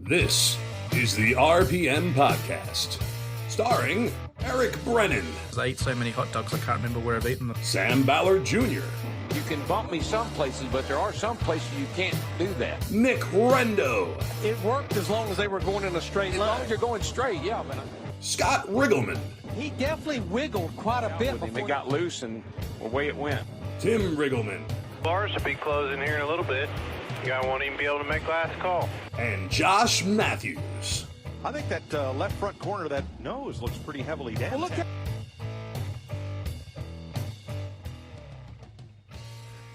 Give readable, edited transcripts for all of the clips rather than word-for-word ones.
This is the RPM Podcast, starring Eric Brennan. I ate so many hot dogs I can't remember where I've eaten them. Sam Ballard Jr. You can bump me some places, but there are some places you can't do that. Nick Rendo. It worked as long as they were going in a straight line. As long as you're going straight, yeah. But Scott Riggleman. He definitely wiggled quite a bit before it got loose, and away it went. Tim Riggleman. Bars will be closing here in a little bit. You guy won't even be able to make last call. And Josh Matthews. I think that left front corner, that nose looks pretty heavily damaged. Well, look at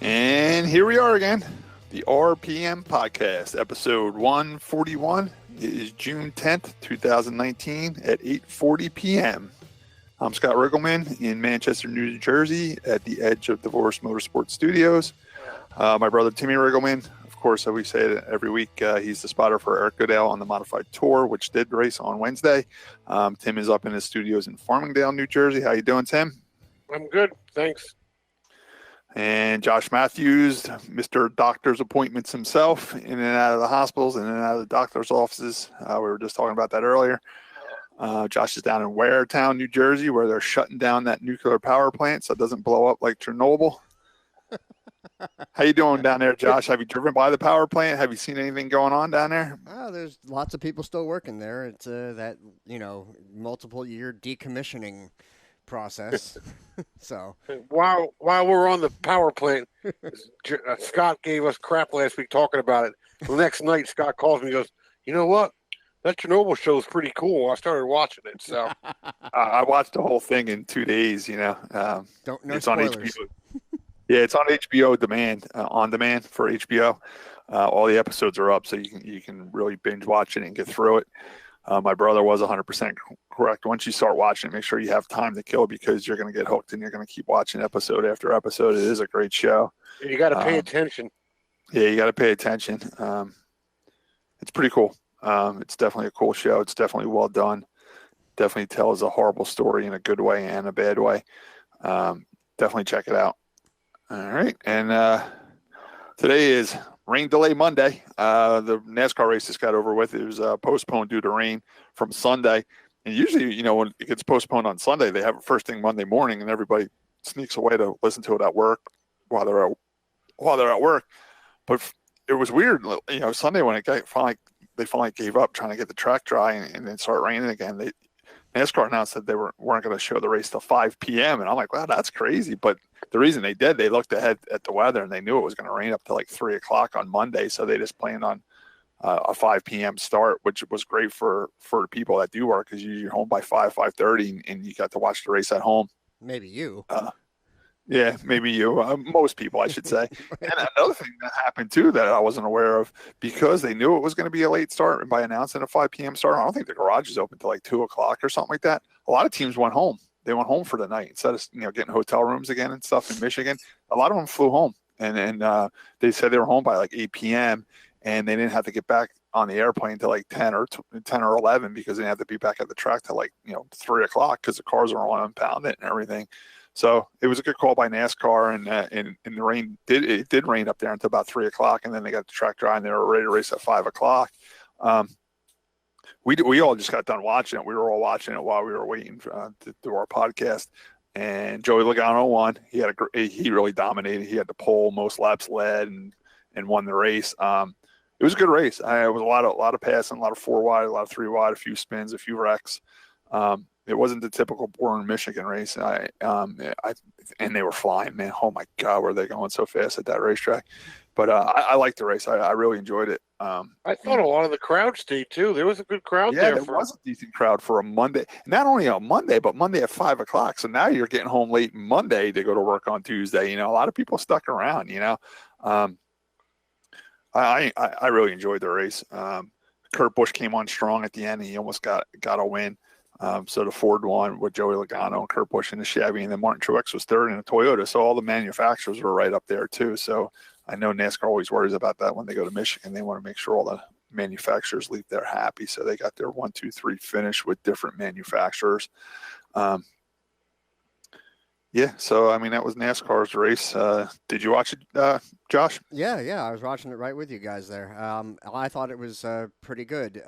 And here we are again, the RPM Podcast, episode 141. It is June 10th, 2019 at 8:40 p.m. I'm Scott Riggleman in Manchester, New Jersey at the edge of Divorce Motorsports Studios. My brother Timmy Riggleman, of course, as we say it every week, he's the spotter for Eric Goodell on the Modified Tour, which did race on Wednesday. Tim is up in his studios in Farmingdale, New Jersey. How you doing, Tim? I'm good, thanks. And Josh Matthews, Mr. Doctor's appointments himself, in and out of the hospitals, in and out of the doctor's offices. We were just talking about that earlier. Josh is down in Waretown, New Jersey, where they're shutting down that nuclear power plant so it doesn't blow up like Chernobyl. How you doing down there, Josh? Have you driven by the power plant? Have you seen anything going on down there? There's lots of people still working there. It's that, multiple year decommissioning process. So While we're on the power plant, Scott gave us crap last week talking about it. The next night, Scott calls me and goes, "You know what? That Chernobyl show is pretty cool." I started watching it. So I watched the whole thing in 2 days. No it's spoilers. on HBO. Yeah, it's on HBO on demand for HBO. All the episodes are up, so you can really binge watch it and get through it. My brother was 100% correct. Once you start watching, make sure you have time to kill because you're going to get hooked and you're going to keep watching episode after episode. It is a great show. you got to pay attention. Yeah, you got to pay attention. It's pretty cool. It's definitely a cool show. It's definitely well done. Definitely tells a horrible story in a good way and a bad way. Definitely check it out. All right. And today is Rain Delay Monday. The NASCAR race just got over with. It was postponed due to rain from Sunday. And usually, when it gets postponed on Sunday, they have it first thing Monday morning, and everybody sneaks away to listen to it at work while they're at work. But it was weird, Sunday when they finally gave up trying to get the track dry and then start raining again. NASCAR announced that they weren't going to show the race till 5 p.m. And I'm like, wow, that's crazy. But the reason they did, they looked ahead at the weather and they knew it was going to rain up to like 3 o'clock on Monday. So they just planned on a 5 p.m. start, which was great for the people that do work because you're home by 5:30 and you got to watch the race at home. Maybe you. Yeah, maybe you. Most people, I should say. And another thing that happened, too, that I wasn't aware of, because they knew it was going to be a late start, and by announcing a 5 p.m. start, I don't think the garage is open till like 2 o'clock or something like that. A lot of teams went home. They went home for the night instead of getting hotel rooms again and stuff in Michigan. A lot of them flew home, and they said they were home by like 8 p.m., and they didn't have to get back on the airplane till like 10 or 11 because they didn't have to be back at the track till like 3 o'clock because the cars are all impounded and everything. So it was a good call by NASCAR, and the rain did rain up there until about 3 o'clock, and then they got the track dry and they were ready to race at 5 o'clock. We all just got done watching it. We were all watching it while we were waiting to do our podcast. And Joey Logano won. He really dominated. He had the pole, most laps led, and won the race. It was a good race. It was a lot of passing, a lot of 4 wide, a lot of 3 wide, a few spins, a few wrecks. It wasn't the typical boring Michigan race. And they were flying, man. Oh my God, were they going so fast at that racetrack? But I liked the race. I really enjoyed it. I thought a lot of the crowd stayed too. There was a good crowd there. Yeah, there was a decent crowd for a Monday. Not only on Monday, but Monday at 5 o'clock. So now you're getting home late Monday to go to work on Tuesday. A lot of people stuck around. I really enjoyed the race. Kurt Busch came on strong at the end. And he almost got a win. So the Ford won with Joey Logano and Kurt Busch in the Chevy, and then Martin Truex was third in a Toyota. So all the manufacturers were right up there too. So I know NASCAR always worries about that when they go to Michigan. They want to make sure all the manufacturers leave there happy. So they got their 1, 2, 3 finish with different manufacturers. Yeah, so I mean that was NASCAR's race. Did you watch it, Josh? Yeah, I was watching it right with you guys there. I thought it was pretty good.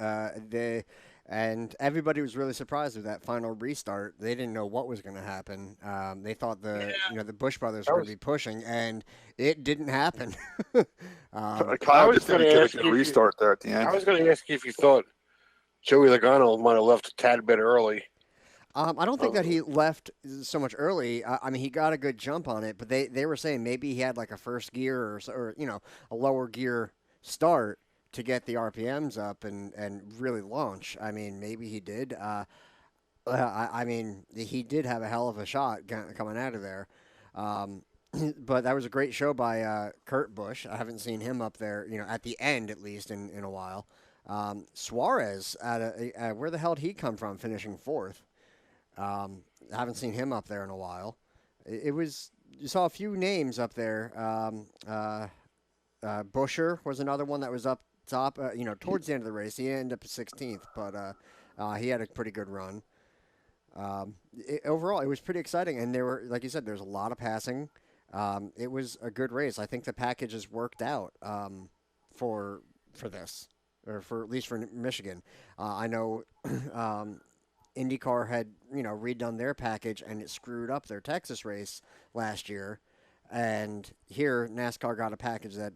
And everybody was really surprised with that final restart. They didn't know what was going to happen. They thought the Bush brothers were going to be pushing, and it didn't happen. Kyle just didn't get a good restart there at the end. I was going to ask you if you thought Joey Logano might have left a tad bit early. I don't think that he left so much early. I mean, he got a good jump on it, but they were saying maybe he had like a first gear or a lower gear start to get the RPMs up and really launch. I mean, maybe he did. I mean, he did have a hell of a shot coming out of there. But that was a great show by Kurt Busch. I haven't seen him up there, at the end at least in a while. Suarez, where the hell did he come from, finishing fourth? I haven't seen him up there in a while. You saw a few names up there. Buscher was another one that was up top. Towards the end of the race, he ended up 16th, but he had a pretty good run. Overall, it was pretty exciting, and there were, like you said, there's a lot of passing. It was a good race. I think the package has worked out for this, or for at least for Michigan. I know. IndyCar had, redone their package, and it screwed up their Texas race last year. And here, NASCAR got a package that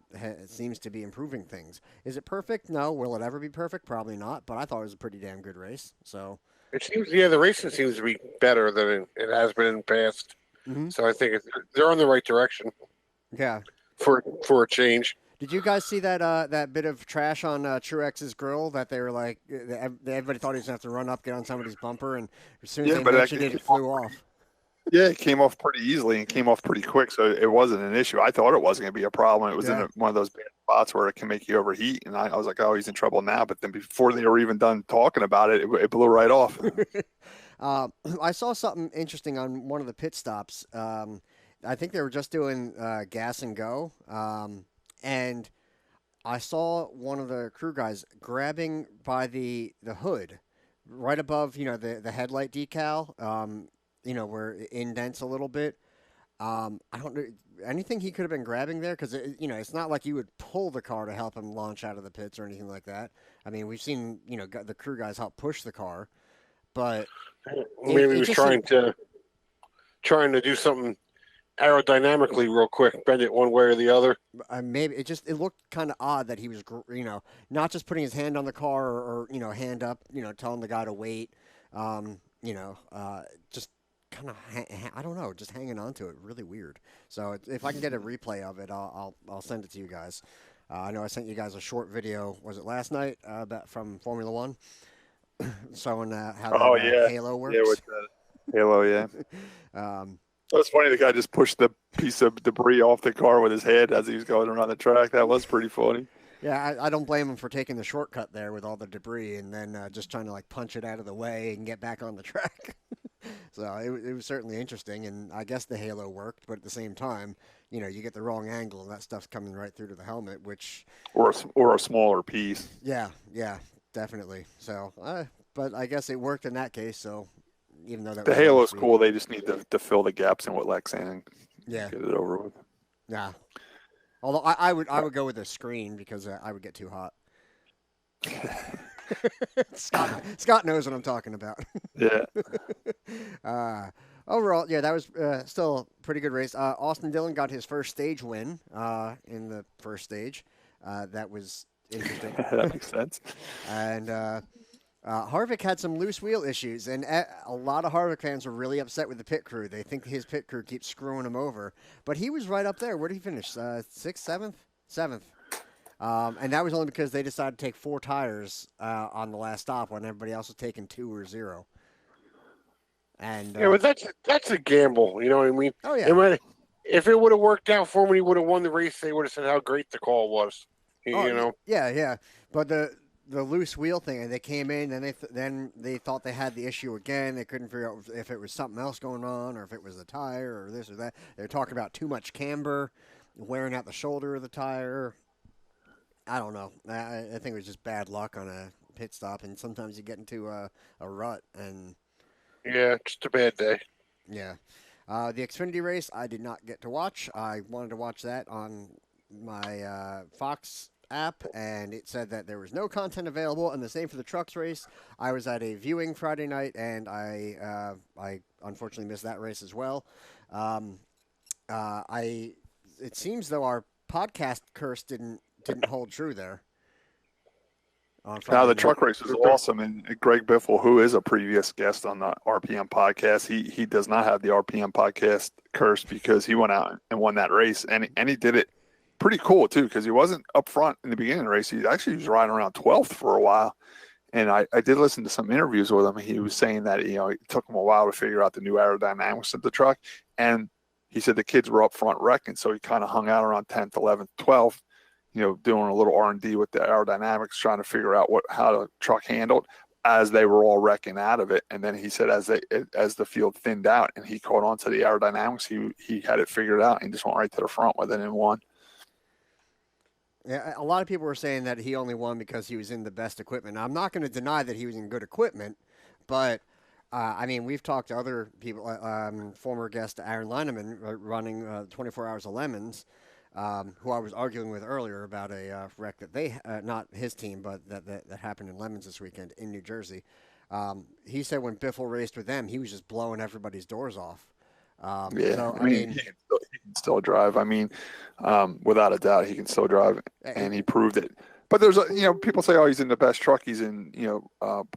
seems to be improving things. Is it perfect? No. Will it ever be perfect? Probably not. But I thought it was a pretty damn good race. So it seems, the racing seems to be better than it has been in the past. Mm-hmm. So I think they're on the right direction. Yeah. For a change. Did you guys see that bit of trash on Truex's grill that they were like, everybody thought he was going to have to run up, get on somebody's bumper, and as soon as they mentioned it flew off. Yeah, it came off pretty easily and came off pretty quick, so it wasn't an issue. I thought it wasn't going to be a problem. It was in one of those bad spots where it can make you overheat, and I was like, oh, he's in trouble now. But then before they were even done talking about it, it blew right off. I saw something interesting on one of the pit stops. I think they were just doing gas and go. And I saw one of the crew guys grabbing by the hood right above, the headlight decal, where it indents a little bit. I don't know anything he could have been grabbing there because, it's not like you would pull the car to help him launch out of the pits or anything like that. I mean, we've seen, the crew guys help push the car, but maybe he was trying to do something aerodynamically real quick, bend it one way or the other. Maybe it looked kind of odd that he was, not just putting his hand on the car or hand up, telling the guy to wait, just kind of, I don't know, just hanging on to it. Really weird. So if I can get a replay of it, I'll send it to you guys. I know I sent you guys a short video. Was it last night? From Formula One, showing how Halo works. Yeah, with the Halo. Yeah. So it's funny, the guy just pushed the piece of debris off the car with his head as he was going around the track. That was pretty funny. Yeah, I don't blame him for taking the shortcut there with all the debris and then just trying to punch it out of the way and get back on the track. So it was certainly interesting, and I guess the halo worked, but at the same time, you get the wrong angle and that stuff's coming right through to the helmet, which or a smaller piece. Yeah, definitely. So, but I guess it worked in that case. So. Even though the Halo's cool, they just need to fill the gaps in what Lex saying. Yeah, get it over with. Yeah, although I would go with a screen because I would get too hot. Scott knows what I'm talking about. Yeah. Overall, that was still a pretty good race. Austin Dillon got his first stage win in the first stage. That was interesting. That makes sense. And. Harvick had some loose wheel issues, and a lot of Harvick fans were really upset with the pit crew. They think his pit crew keeps screwing him over. But he was right up there. Where did he finish? 6th, 7th? And that was only because they decided to take 4 tires on the last stop when everybody else was taking 2 or 0. And but that's a gamble. You know what I mean? Oh, yeah. If it would have worked out for him, he would have won the race. They would have said how great the call was. Yeah. But the loose wheel thing, and they came in, and then they thought they had the issue again. They couldn't figure out if it was something else going on or if it was the tire or this or that. They were talking about too much camber, wearing out the shoulder of the tire. I don't know. I think it was just bad luck on a pit stop, and sometimes you get into a rut. And yeah, just a bad day. Yeah. The Xfinity race, I did not get to watch. I wanted to watch that on my Fox app, and it said that there was no content available, and the same for the trucks race. I was at a viewing Friday night, and I unfortunately missed that race as well. It seems though our podcast curse didn't hold true there. Now the truck race was awesome, and Greg Biffle, who is a previous guest on the RPM podcast, he does not have the RPM podcast curse because he went out and won that race, and he did it pretty cool too because he wasn't up front in the beginning of the race. He actually was riding around 12th for a while, and I did listen to some interviews with him. He was saying that it took him a while to figure out the new aerodynamics of the truck, and he said the kids were up front wrecking, so he kind of hung out around 10th, 11th, 12th. Doing a little R&D with the aerodynamics, trying to figure out how the truck handled as they were all wrecking out of it. And then he said as the field thinned out and he caught on to the aerodynamics, he had it figured out and just went right to the front with it and won. Yeah, a lot of people were saying that he only won because he was in the best equipment. Now, I'm not going to deny that he was in good equipment, but we've talked to other people, former guest Aaron Lineman running 24 Hours of Lemons, who I was arguing with earlier about a wreck that they, not his team, but that happened in Lemons this weekend in New Jersey. He said when Biffle raced with them, he was just blowing everybody's doors off. He can still drive. Without a doubt, he can still drive, and he proved it. But there's people say, oh, he's in the best truck. He's in,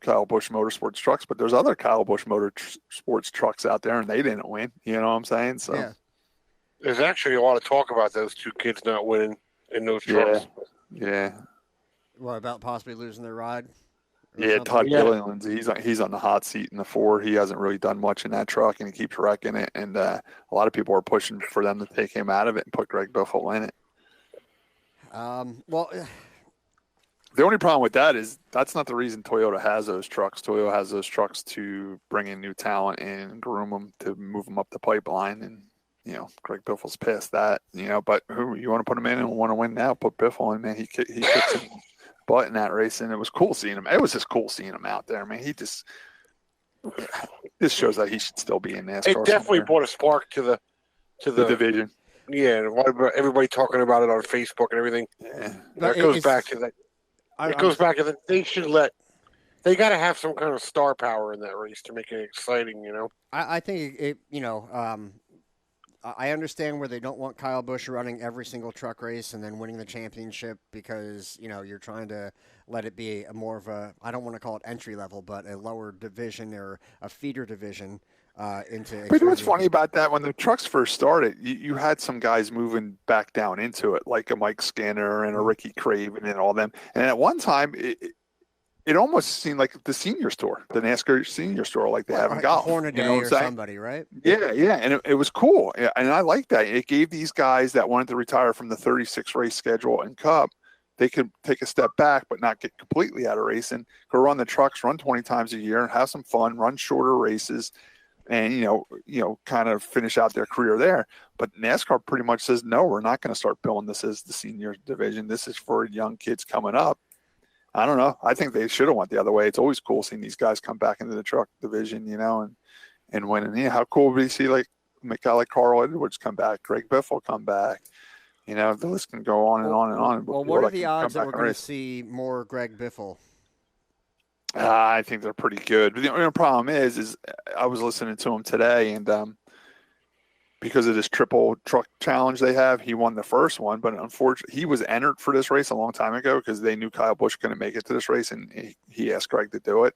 Kyle Busch Motorsports trucks, but there's other Kyle Busch Motorsports trucks out there, and they didn't win. You know what I'm saying? So. Yeah. There's actually a lot of talk about those two kids not winning in those trucks. Yeah. What about possibly losing their ride? Yeah, Todd Gilliland's he's on the hot seat in the 4. He hasn't really done much in that truck, and he keeps wrecking it. And a lot of people are pushing for them to take him out of it and put Greg Biffle in it. The only problem with that is that's not the reason Toyota has those trucks. Toyota has those trucks to bring in new talent and groom them to move them up the pipeline. And, Greg Biffle's pissed that, but who you want to put him in and want to win now, put Biffle in, man. He kicks him butt in that race, and it was cool seeing him. It was just cool seeing him out there, man. This shows that he should still be in NASCAR. It definitely brought a spark to the division. Yeah, everybody talking about it on Facebook and everything. Yeah, that goes back to that. It goes back to that. They got to have some kind of star power in that race to make it exciting. I think I understand where they don't want Kyle Busch running every single truck race and then winning the championship because, you're trying to let it be a more of a, I don't want to call it entry level, but a lower division or a feeder division into. But what's funny about that, when the trucks first started, you had some guys moving back down into it, like a Mike Skinner and a Ricky Craven and all them. And at one time, it almost seemed like the senior store, the NASCAR senior store, like they have in golf. Hornaday or somebody, right? Yeah, and it was cool. And I like that. It gave these guys that wanted to retire from the 36 race schedule in Cup, they could take a step back but not get completely out of racing, go run the trucks, run 20 times a year, and have some fun, run shorter races, and, kind of finish out their career there. But NASCAR pretty much says, no, we're not going to start billing this as the senior division. This is for young kids coming up. I don't know. I think they should have went the other way. It's always cool seeing these guys come back into the truck division, and winning. Yeah, how cool would you see a guy like Carl Edwards come back, Greg Biffle come back? The list can go on and on and on. Well, what are the odds that we're going to see more Greg Biffle? I think they're pretty good. But the only problem is I was listening to him today, and because of this triple truck challenge they have, he won the first one, but unfortunately he was entered for this race a long time ago because they knew Kyle Busch couldn't make it to this race, and he asked Greg to do it.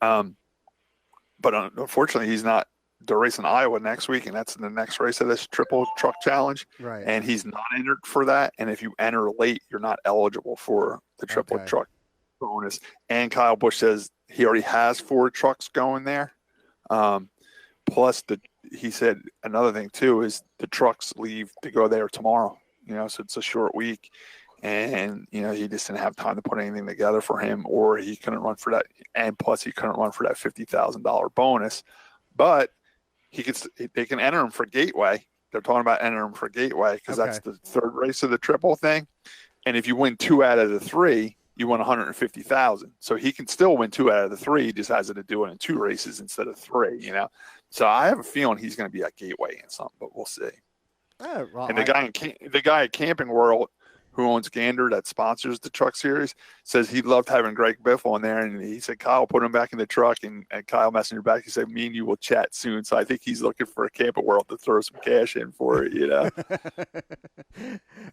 But unfortunately he's not. They're racing Iowa next week, and that's the next race of this triple truck challenge. Right. And he's not entered for that. And if you enter late, you're not eligible for the triple truck bonus. And Kyle Busch says he already has 4 trucks going there. Plus he said another thing too is the trucks leave to go there tomorrow, so it's a short week, and he just didn't have time to put anything together for him, or he couldn't run for that, and plus he couldn't run for that $50,000 bonus. But they can enter him for Gateway. They're talking about entering him for Gateway because that's the third race of the triple thing, and if you win 2 out of the 3, you won $150,000. So he can still win 2 out of the 3. He just has to do it in 2 races instead of 3. So I have a feeling he's going to be at Gateway and something, but we'll see. Oh, well, And the guy at Camping World who owns Gander that sponsors the truck series says he loved having Greg Biffle in there. And he said, Kyle, put him back in the truck. And Kyle Messenger back, he said, me and you will chat soon. So I think he's looking for a Camping World to throw some cash in for it, you know?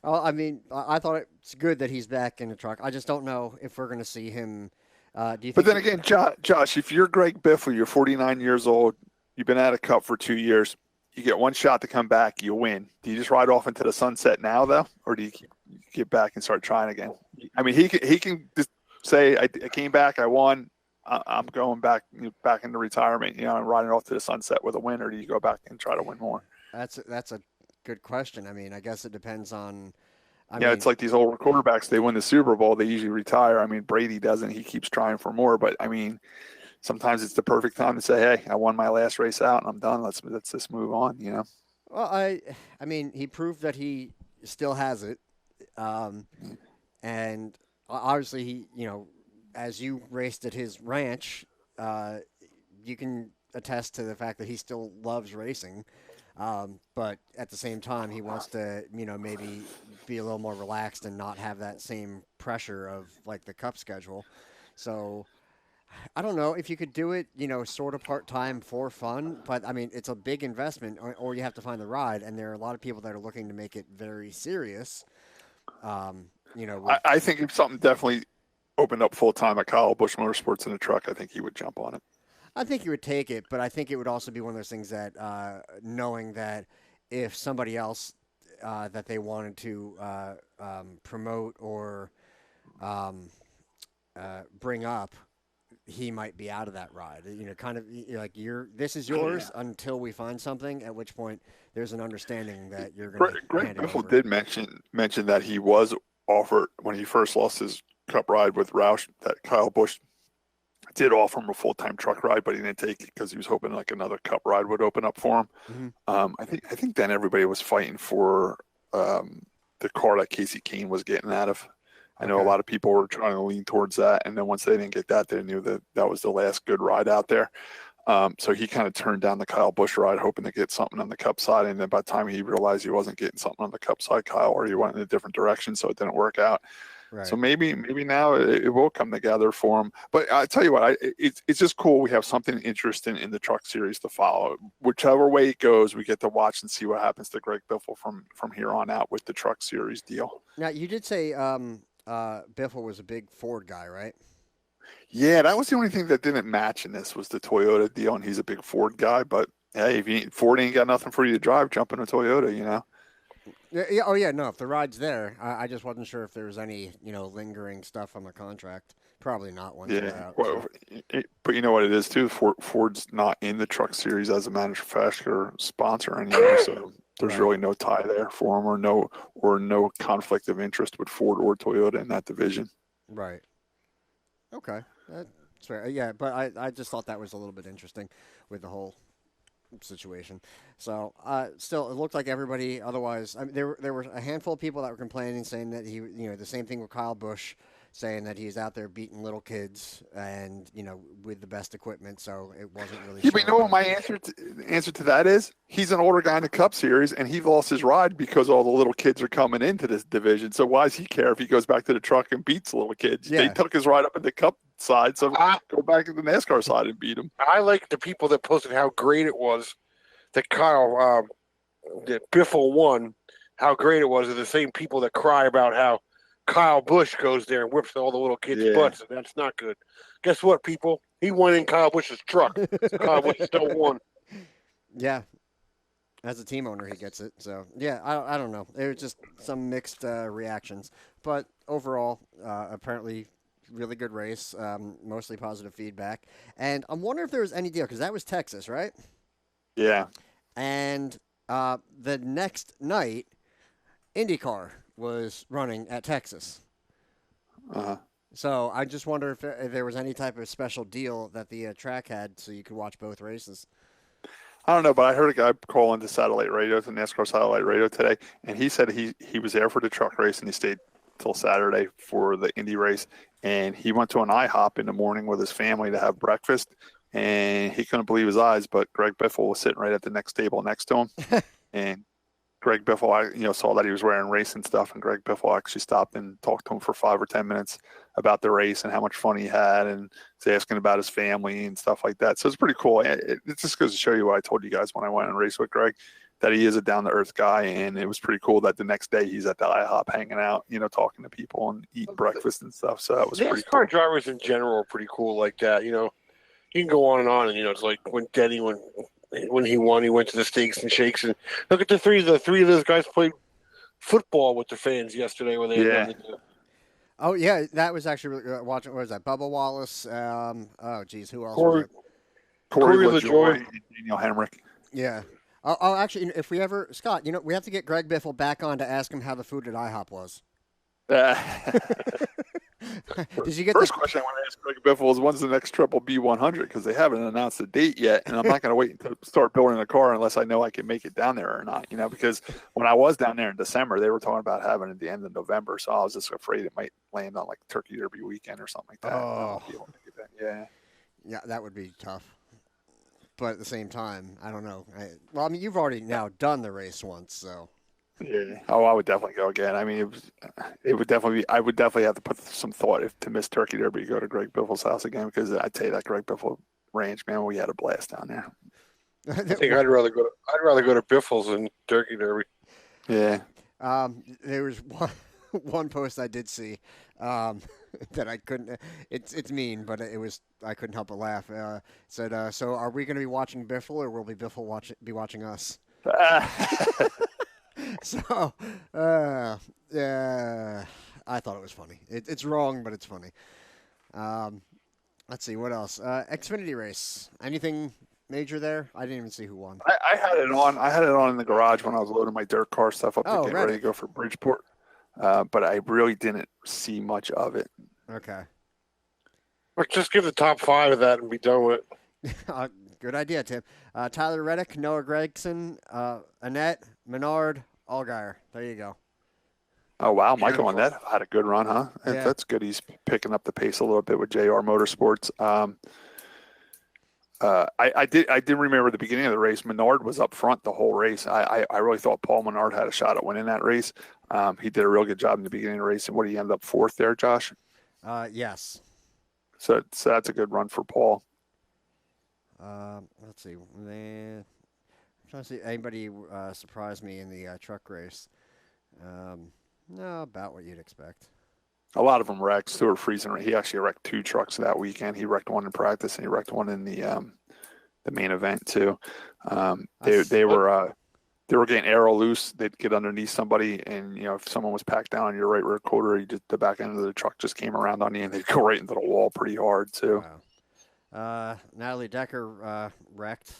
Well, I mean, I thought it's good that he's back in the truck. I just don't know if we're going to see him. Do you think But then again, Josh, if you're Greg Biffle, you're 49 years old, you've been at a Cup for 2 years, you get one shot to come back, you win. Do you just ride off into the sunset now, though? Or do you get back and start trying again? I mean, he can just say, I came back, I won, I'm going back into retirement, you know, and riding off to the sunset with a win, or do you go back and try to win more? That's a good question. I mean, I guess it depends on – it's like these older quarterbacks, they win the Super Bowl, they usually retire. I mean, Brady doesn't. He keeps trying for more. But, I mean, sometimes it's the perfect time to say, hey, I won my last race out and I'm done. Let's just move on, you know? Well, I mean, he proved that he still has it. And obviously, he, you know, as you raced at his ranch, you can attest to the fact that he still loves racing. But at the same time, he wants to, you know, maybe be a little more relaxed and not have that same pressure of like the Cup schedule. So I don't know if you could do it, you know, sort of part-time for fun, but I mean, it's a big investment or you have to find the ride. And there are a lot of people that are looking to make it very serious. You know, I think if something definitely opened up full-time at Kyle Busch Motorsports in a truck, I think he would jump on it. I think he would take it, but I think it would also be one of those things that knowing that if somebody else that they wanted to promote or bring up, he might be out of that ride. You know, kind of like this is yours until we find something, at which point there's an understanding that you're going to Greg Biffle did mention that he was offered when he first lost his Cup ride with Roush, that Kyle Busch did offer him a full-time truck ride, but he didn't take it because he was hoping like another Cup ride would open up for him. Mm-hmm. I think then everybody was fighting for the car that Casey Kane was getting out of. I know a lot of people were trying to lean towards that, and then once they didn't get that, they knew that was the last good ride out there. So he kind of turned down the Kyle Busch ride, hoping to get something on the Cup side, and then by the time he realized he wasn't getting something on the Cup side, Kyle already went in a different direction, so it didn't work out. Right. So maybe now it will come together for him. But I tell you what, it's just cool. We have something interesting in the truck series to follow. Whichever way it goes, we get to watch and see what happens to Greg Biffle from here on out with the truck series deal. Now, you did say Biffle was a big Ford guy, right? Yeah, that was the only thing that didn't match in this was the Toyota deal, and he's a big Ford guy. But hey, if Ford ain't got nothing for you to drive, jump in a Toyota, you know. Yeah. Oh, yeah. No, if the ride's there, I just wasn't sure if there was any, you know, lingering stuff on the contract. Probably not once you're out. Well, but you know what it is too. Ford's not in the truck series as a manufacturer sponsor anymore, so there's really no tie there for him, or no conflict of interest with Ford or Toyota in that division. Right. Okay, that's fair. Yeah, but I just thought that was a little bit interesting with the whole situation. So still, it looked like everybody otherwise. I mean, there were a handful of people that were complaining, saying that he, you know, the same thing with Kyle Busch, saying that he's out there beating little kids and, you know, with the best equipment. So it wasn't really. Yeah, but you know what my answer to that is? He's an older guy in the Cup Series, and he lost his ride because all the little kids are coming into this division. So why does he care if he goes back to the truck and beats little kids? Yeah. They took his ride up in the Cup side, so go back to the NASCAR side and beat him. I like the people that posted how great it was that Kyle, that Biffle won, how great it was, are the same people that cry about how Kyle Busch goes there and whips all the little kids' butts, and that's not good. Guess what, people? He won in Kyle Busch's truck. Kyle Busch still won. Yeah. As a team owner, he gets it. So, yeah, I don't know. There were just some mixed reactions. But overall, apparently, really good race, mostly positive feedback. And I'm wondering if there was any deal, because that was Texas, right? Yeah. And the next night, IndyCar was running at Texas. So I just wonder if there was any type of special deal that the track had so you could watch both races. I don't know, but I heard a guy call into satellite radio, to NASCAR satellite radio today, and he said he was there for the truck race and he stayed till Saturday for the Indy race, and he went to an IHOP in the morning with his family to have breakfast and he couldn't believe his eyes. But Greg Biffle was sitting right at the next table next to him, and Greg Biffle, saw that he was wearing racing stuff, and Greg Biffle actually stopped and talked to him for 5 or 10 minutes about the race and how much fun he had, and was asking about his family and stuff like that. So it's pretty cool. It just goes to show you what I told you guys when I went and raced with Greg, that he is a down-to-earth guy, and it was pretty cool that the next day he's at the IHOP hanging out, talking to people and eating breakfast and stuff. So that was pretty cool. NASCAR drivers in general are pretty cool like that. You can go on, and it's like when Denny, when he won, he went to the Steaks and Shakes, and look at the three of those guys played football with the fans yesterday when they had nothing to do. Oh yeah, that was actually watching. What was that? Bubba Wallace. Oh geez, who else? Corey LaJoy and Daniel Hemrick. Yeah. Oh, actually, if we ever, Scott, we have to get Greg Biffle back on to ask him how the food at IHOP was. Did you get First question I want to ask Greg Biffle is, when's the next Triple B 100? Because they haven't announced the date yet, and I'm not going to wait to start building the car unless I know I can make it down there or not. Because when I was down there in December, they were talking about having it at the end of November, so I was just afraid it might land on like Turkey Derby weekend or something like that. Oh, yeah, that would be tough. But at the same time, I don't know. You've already now done the race once, so. Yeah. Oh, I would definitely go again. It would definitely be. I would definitely have to put some thought to miss Turkey Derby, go to Greg Biffle's house again, because I tell you, that Greg Biffle ranch, man, we had a blast down there. I think I'd rather go to Biffle's than Turkey Derby. Yeah. There was one post I did see that I couldn't. It's mean, but I couldn't help but laugh. Said, so are we going to be watching Biffle, or will Biffle be watching us? So, I thought it was funny. It's wrong, but it's funny. Let's see, what else? Xfinity race. Anything major there? I didn't even see who won. I had it on. I had it on in the garage when I was loading my dirt car stuff up to get ready to go for Bridgeport. But I really didn't see much of it. Okay. Let's just give the top 5 of that and be done with it. Good idea, Tim. Tyler Reddick, Noah Gregson, Annette, Menard, Allgaier. There you go. Oh, wow. Michael Annette had a good run, huh? Yeah. That's good. He's picking up the pace a little bit with JR Motorsports. I did remember the beginning of the race. Menard was up front the whole race. I really thought Paul Menard had a shot at winning that race. He did a real good job in the beginning of the race. And what, he ended up 4th there, Josh? Yes. So that's a good run for Paul. Let's see. I'm trying to see anybody surprise me in the truck race. No, about what you'd expect. A lot of them wrecked. Stuart Friesen, he actually wrecked 2 trucks that weekend. He wrecked one in practice, and he wrecked one in the main event too. They were getting aero loose. They'd get underneath somebody, and if someone was packed down on your right rear quarter, the back end of the truck just came around on you, and they'd go right into the wall pretty hard too. Wow. Natalie Decker wrecked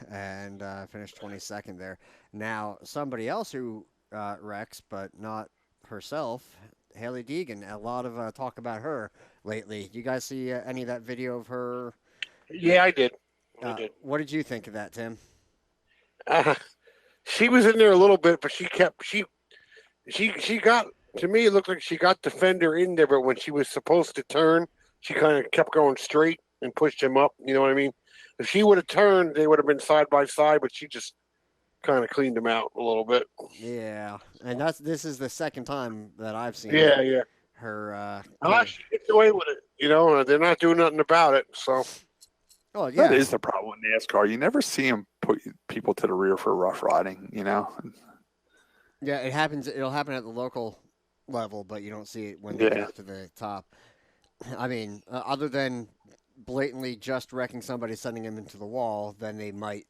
and finished 22nd there. Now, somebody else who wrecks, but not herself, Haley Deegan. A lot of talk about her lately. You guys see any of that video of her? Yeah, I did. What did you think of that, Tim? She was in there a little bit, but she got, to me, it looked like she got the fender in there, but when she was supposed to turn, she kind of kept going straight and pushed him up. You know what I mean? If she would have turned, they would have been side by side, but she just kind of cleaned him out a little bit. Yeah, and this is the second time that I've seen her. She gets away with it. They're not doing nothing about it. So, oh yeah, that is the problem with NASCAR. You never see them put people to the rear for rough riding. Yeah, it happens. It'll happen at the local level, but you don't see it when they get to the top. I mean, other than blatantly just wrecking somebody, sending him into the wall, then they might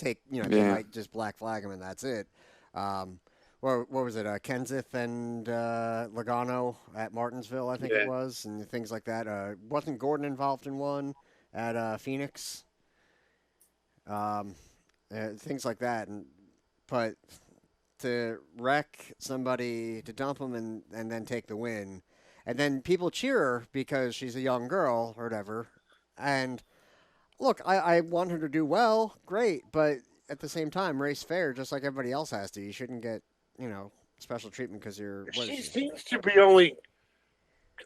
they might just black flag him, and that's it. What was it? Kenseth and Logano at Martinsville, I think it was, and things like that. Wasn't Gordon involved in one at Phoenix? Things like that, but to wreck somebody, to dump them, and then take the win. And then people cheer her because she's a young girl or whatever. And look, I want her to do well, great, but at the same time, race fair just like everybody else has to. You shouldn't get, special treatment because you're. She seems to be only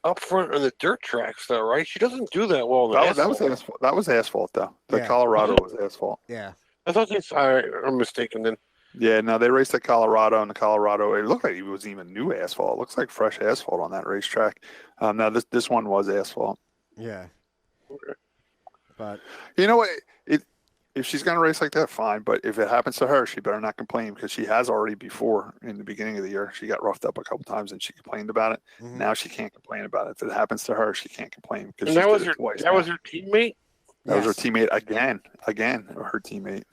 up front on the dirt tracks, though, right? She doesn't do that well. That was asphalt. That was asphalt, though. The Yeah. Colorado was asphalt. Yeah. I thought that's. I'm mistaken then. Yeah, no, they raced at Colorado, and the Colorado, it looked like it was even new asphalt. It looks like fresh asphalt on that racetrack. Now, this one was asphalt. Yeah. Okay. But You know what? If she's going to race like that, fine. But if it happens to her, she better not complain, because she has already before in the beginning of the year. She got roughed up a couple times, and she complained about it. Mhm. Now she can't complain about it. If it happens to her, she can't complain. And that was her teammate? That was her teammate again, her teammate.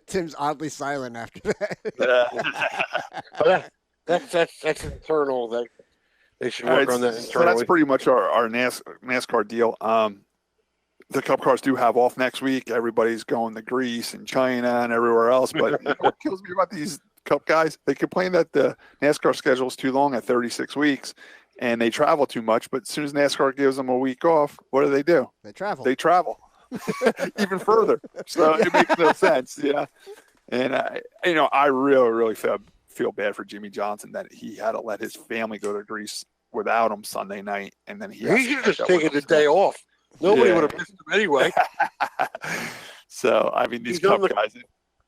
Tim's oddly silent after that. But that's internal. That they should All work right, on that so internally. that's pretty much our NASCAR deal. The Cup cars do have off next week. Everybody's going to Greece and China and everywhere else. But you know what kills me about these Cup guys? They complain that the NASCAR schedule is too long at 36 weeks, and they travel too much. But as soon as NASCAR gives them a week off, what do? They travel. They travel even further. So it makes no sense, yeah. And I really feel bad for Jimmy Johnson that he had to let his family go to Greece without him Sunday night, and then he should have just taken the day off. Nobody would have missed him anyway. So I mean, these Cup guys.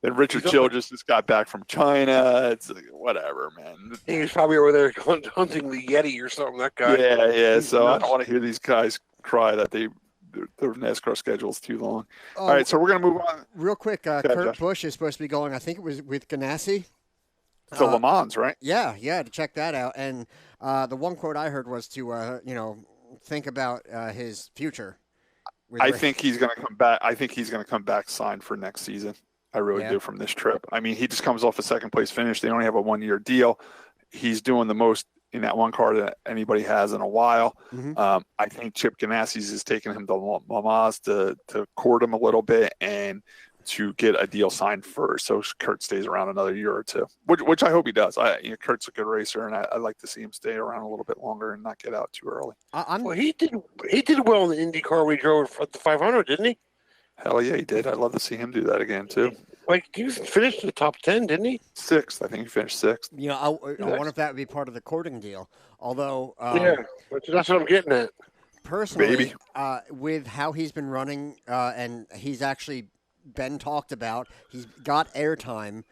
And Richard Childress just got back from China. It's like, whatever, man. He's probably over there hunting the Yeti or something. That guy. Yeah. So I don't want to hear these guys cry that their NASCAR schedule is too long. All right, so we're going to move on. Real quick, Kurt Busch is supposed to be going, I think it was with Ganassi. To Le Mans, right? Yeah, to check that out. And the one quote I heard was to, think about his future. I think he's going to come back. I think he's going to come back signed for next season. I really do from this trip. I mean, he just comes off a second-place finish. They only have a 1-year deal. He's doing the most in that one car that anybody has in a while. Mm-hmm. I think Chip Ganassi's is taking him to Le Mans to court him a little bit and to get a deal signed first, so Kurt stays around another year or two, which I hope he does. Kurt's a good racer, and I like to see him stay around a little bit longer and not get out too early. Well, he did well in the IndyCar we drove at the 500, didn't he? Hell yeah, he did. I'd love to see him do that again too. Like he finished in the top 10, didn't he? 6th, I think he finished 6th. I wonder if that would be part of the courting deal. Although, that's what I'm getting at. Personally, with how he's been running, and he's actually been talked about, he's got airtime,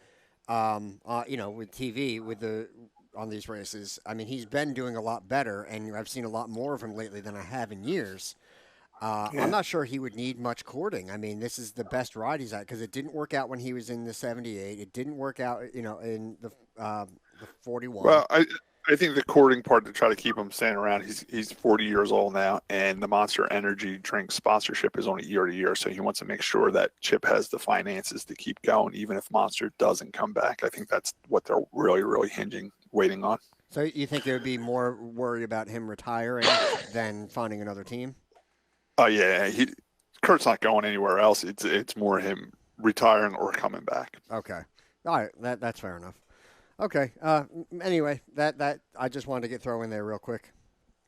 with TV on these races. I mean, he's been doing a lot better, and I've seen a lot more of him lately than I have in years. I'm not sure he would need much courting. I mean, this is the best ride he's at, because it didn't work out when he was in the 78. It didn't work out, in the 41. Well, I think the courting part to try to keep him staying around. He's 40 years old now, and the Monster Energy drink sponsorship is only year to year. So he wants to make sure that Chip has the finances to keep going, even if Monster doesn't come back. I think that's what they're really, really waiting on. So you think there would be more worry about him retiring than finding another team? Oh yeah, Kurt's not going anywhere else. It's more him retiring or coming back. Okay, all right, that's fair enough. Okay. Anyway, that I just wanted to get thrown in there real quick.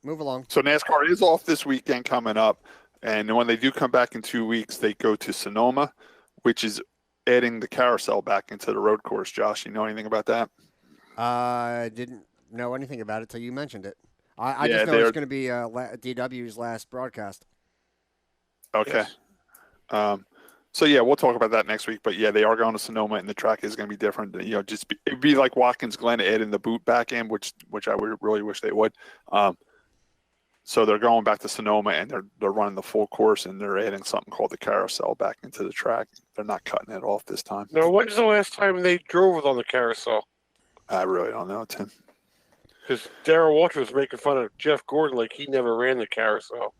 Move along. So NASCAR is off this weekend coming up, and when they do come back in 2 weeks, they go to Sonoma, which is adding the carousel back into the road course. Josh, you know anything about that? I didn't know anything about it till you mentioned it. I just know it's going to be DW's last broadcast. Okay. Yes. So yeah, we'll talk about that next week. But yeah, they are going to Sonoma, and the track is going to be different. It'd be like Watkins Glen adding the boot back in, which I would really wish they would. So they're going back to Sonoma, and they're running the full course, and they're adding something called the carousel back into the track. They're not cutting it off this time. Now, when's the last time they drove on the carousel? I really don't know, Tim. Because Darrell Waltrip was making fun of Jeff Gordon like he never ran the carousel.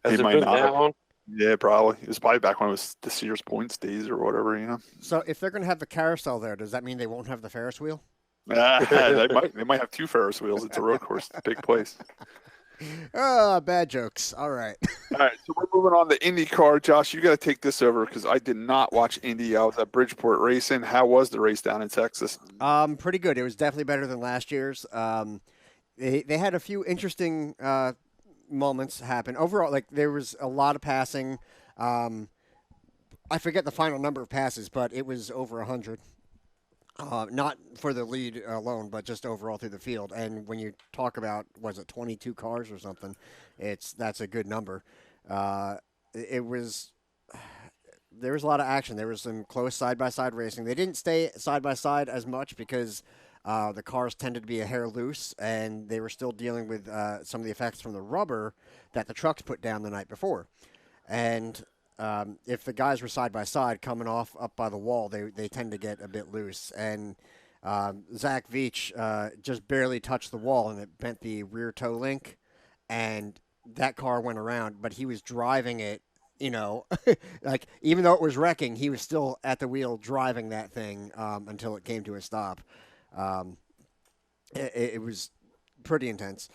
Has it been that long? Yeah, probably. It was probably back when it was the Sears Points days or whatever, So if they're going to have the carousel there, does that mean they won't have the Ferris wheel? They might have 2 Ferris wheels. It's a road course. It's a big place. Bad jokes. All right. All right, so we're moving on to IndyCar. Josh, you got to take this over because I did not watch Indy. I was at Bridgeport racing. How was the race down in Texas? Pretty good. It was definitely better than last year's. They had a few interesting moments happen. Overall, there was a lot of passing. I forget the final number of passes, but it was over 100. Not for the lead alone, but just overall through the field. And when you talk about, was it 22 cars or something, that's a good number. It was there was a lot of action. There was some close side-by-side racing. They didn't stay side-by-side as much because the cars tended to be a hair loose, and they were still dealing with some of the effects from the rubber that the trucks put down the night before. And if the guys were side-by-side coming off up by the wall, they tend to get a bit loose. And Zach Veach just barely touched the wall, and it bent the rear toe link, and that car went around, but he was driving it, like even though it was wrecking, he was still at the wheel driving that thing until it came to a stop. It was pretty intense.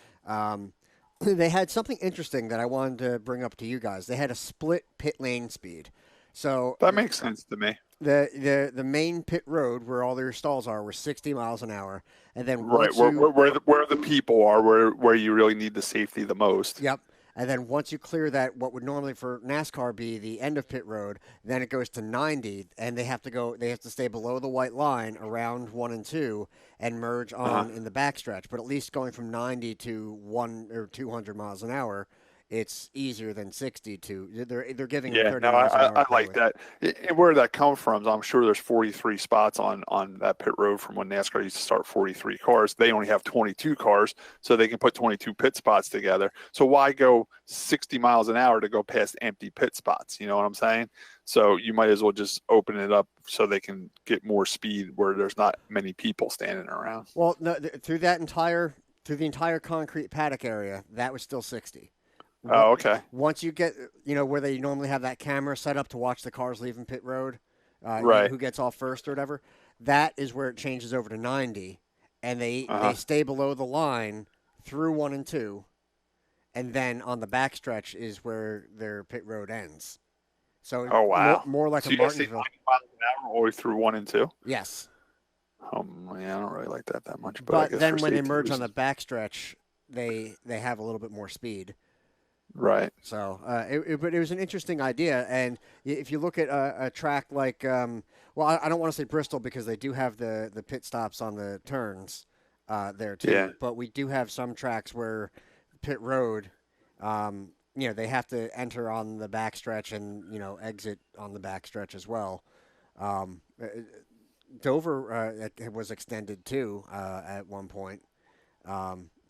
They had something interesting that I wanted to bring up to you guys. They had a split pit lane speed. So that makes sense to me. The main pit road where all their stalls are was 60 miles an hour, and then right where the people are, where you really need the safety the most. Yep. And then once you clear that, what would normally for NASCAR be the end of pit road, then it goes to 90, and they have to stay below the white line around 1 and 2 and merge on in the backstretch. But at least going from 90 to 1 or 200 miles an hour, it's easier than 60 to. They're giving 30 miles an hour. I like that. And where that comes from, I'm sure there's 43 spots on that pit road from when NASCAR used to start 43 cars. They only have 22 cars, so they can put 22 pit spots together. So why go 60 miles an hour to go past empty pit spots? You know what I'm saying? So you might as well just open it up so they can get more speed where there's not many people standing around. Well, no, through the entire concrete paddock area, that was still 60. Oh, okay. Once you get, where they normally have that camera set up to watch the cars leaving pit road, right? Who gets off first or whatever, that is where it changes over to 90, and they stay below the line through 1 and 2, and then on the backstretch is where their pit road ends. So, more like a Martinsville. 90 miles an hour all the way through 1 and 2. Yes. Oh man, I don't really like that much. But I guess then when they merge on the backstretch, they have a little bit more speed. Right. So, but it was an interesting idea, and if you look at a track like, I don't want to say Bristol because they do have the pit stops on the turns there too. Yeah. But we do have some tracks where pit road, they have to enter on the backstretch and exit on the backstretch as well. Dover was extended too at one point,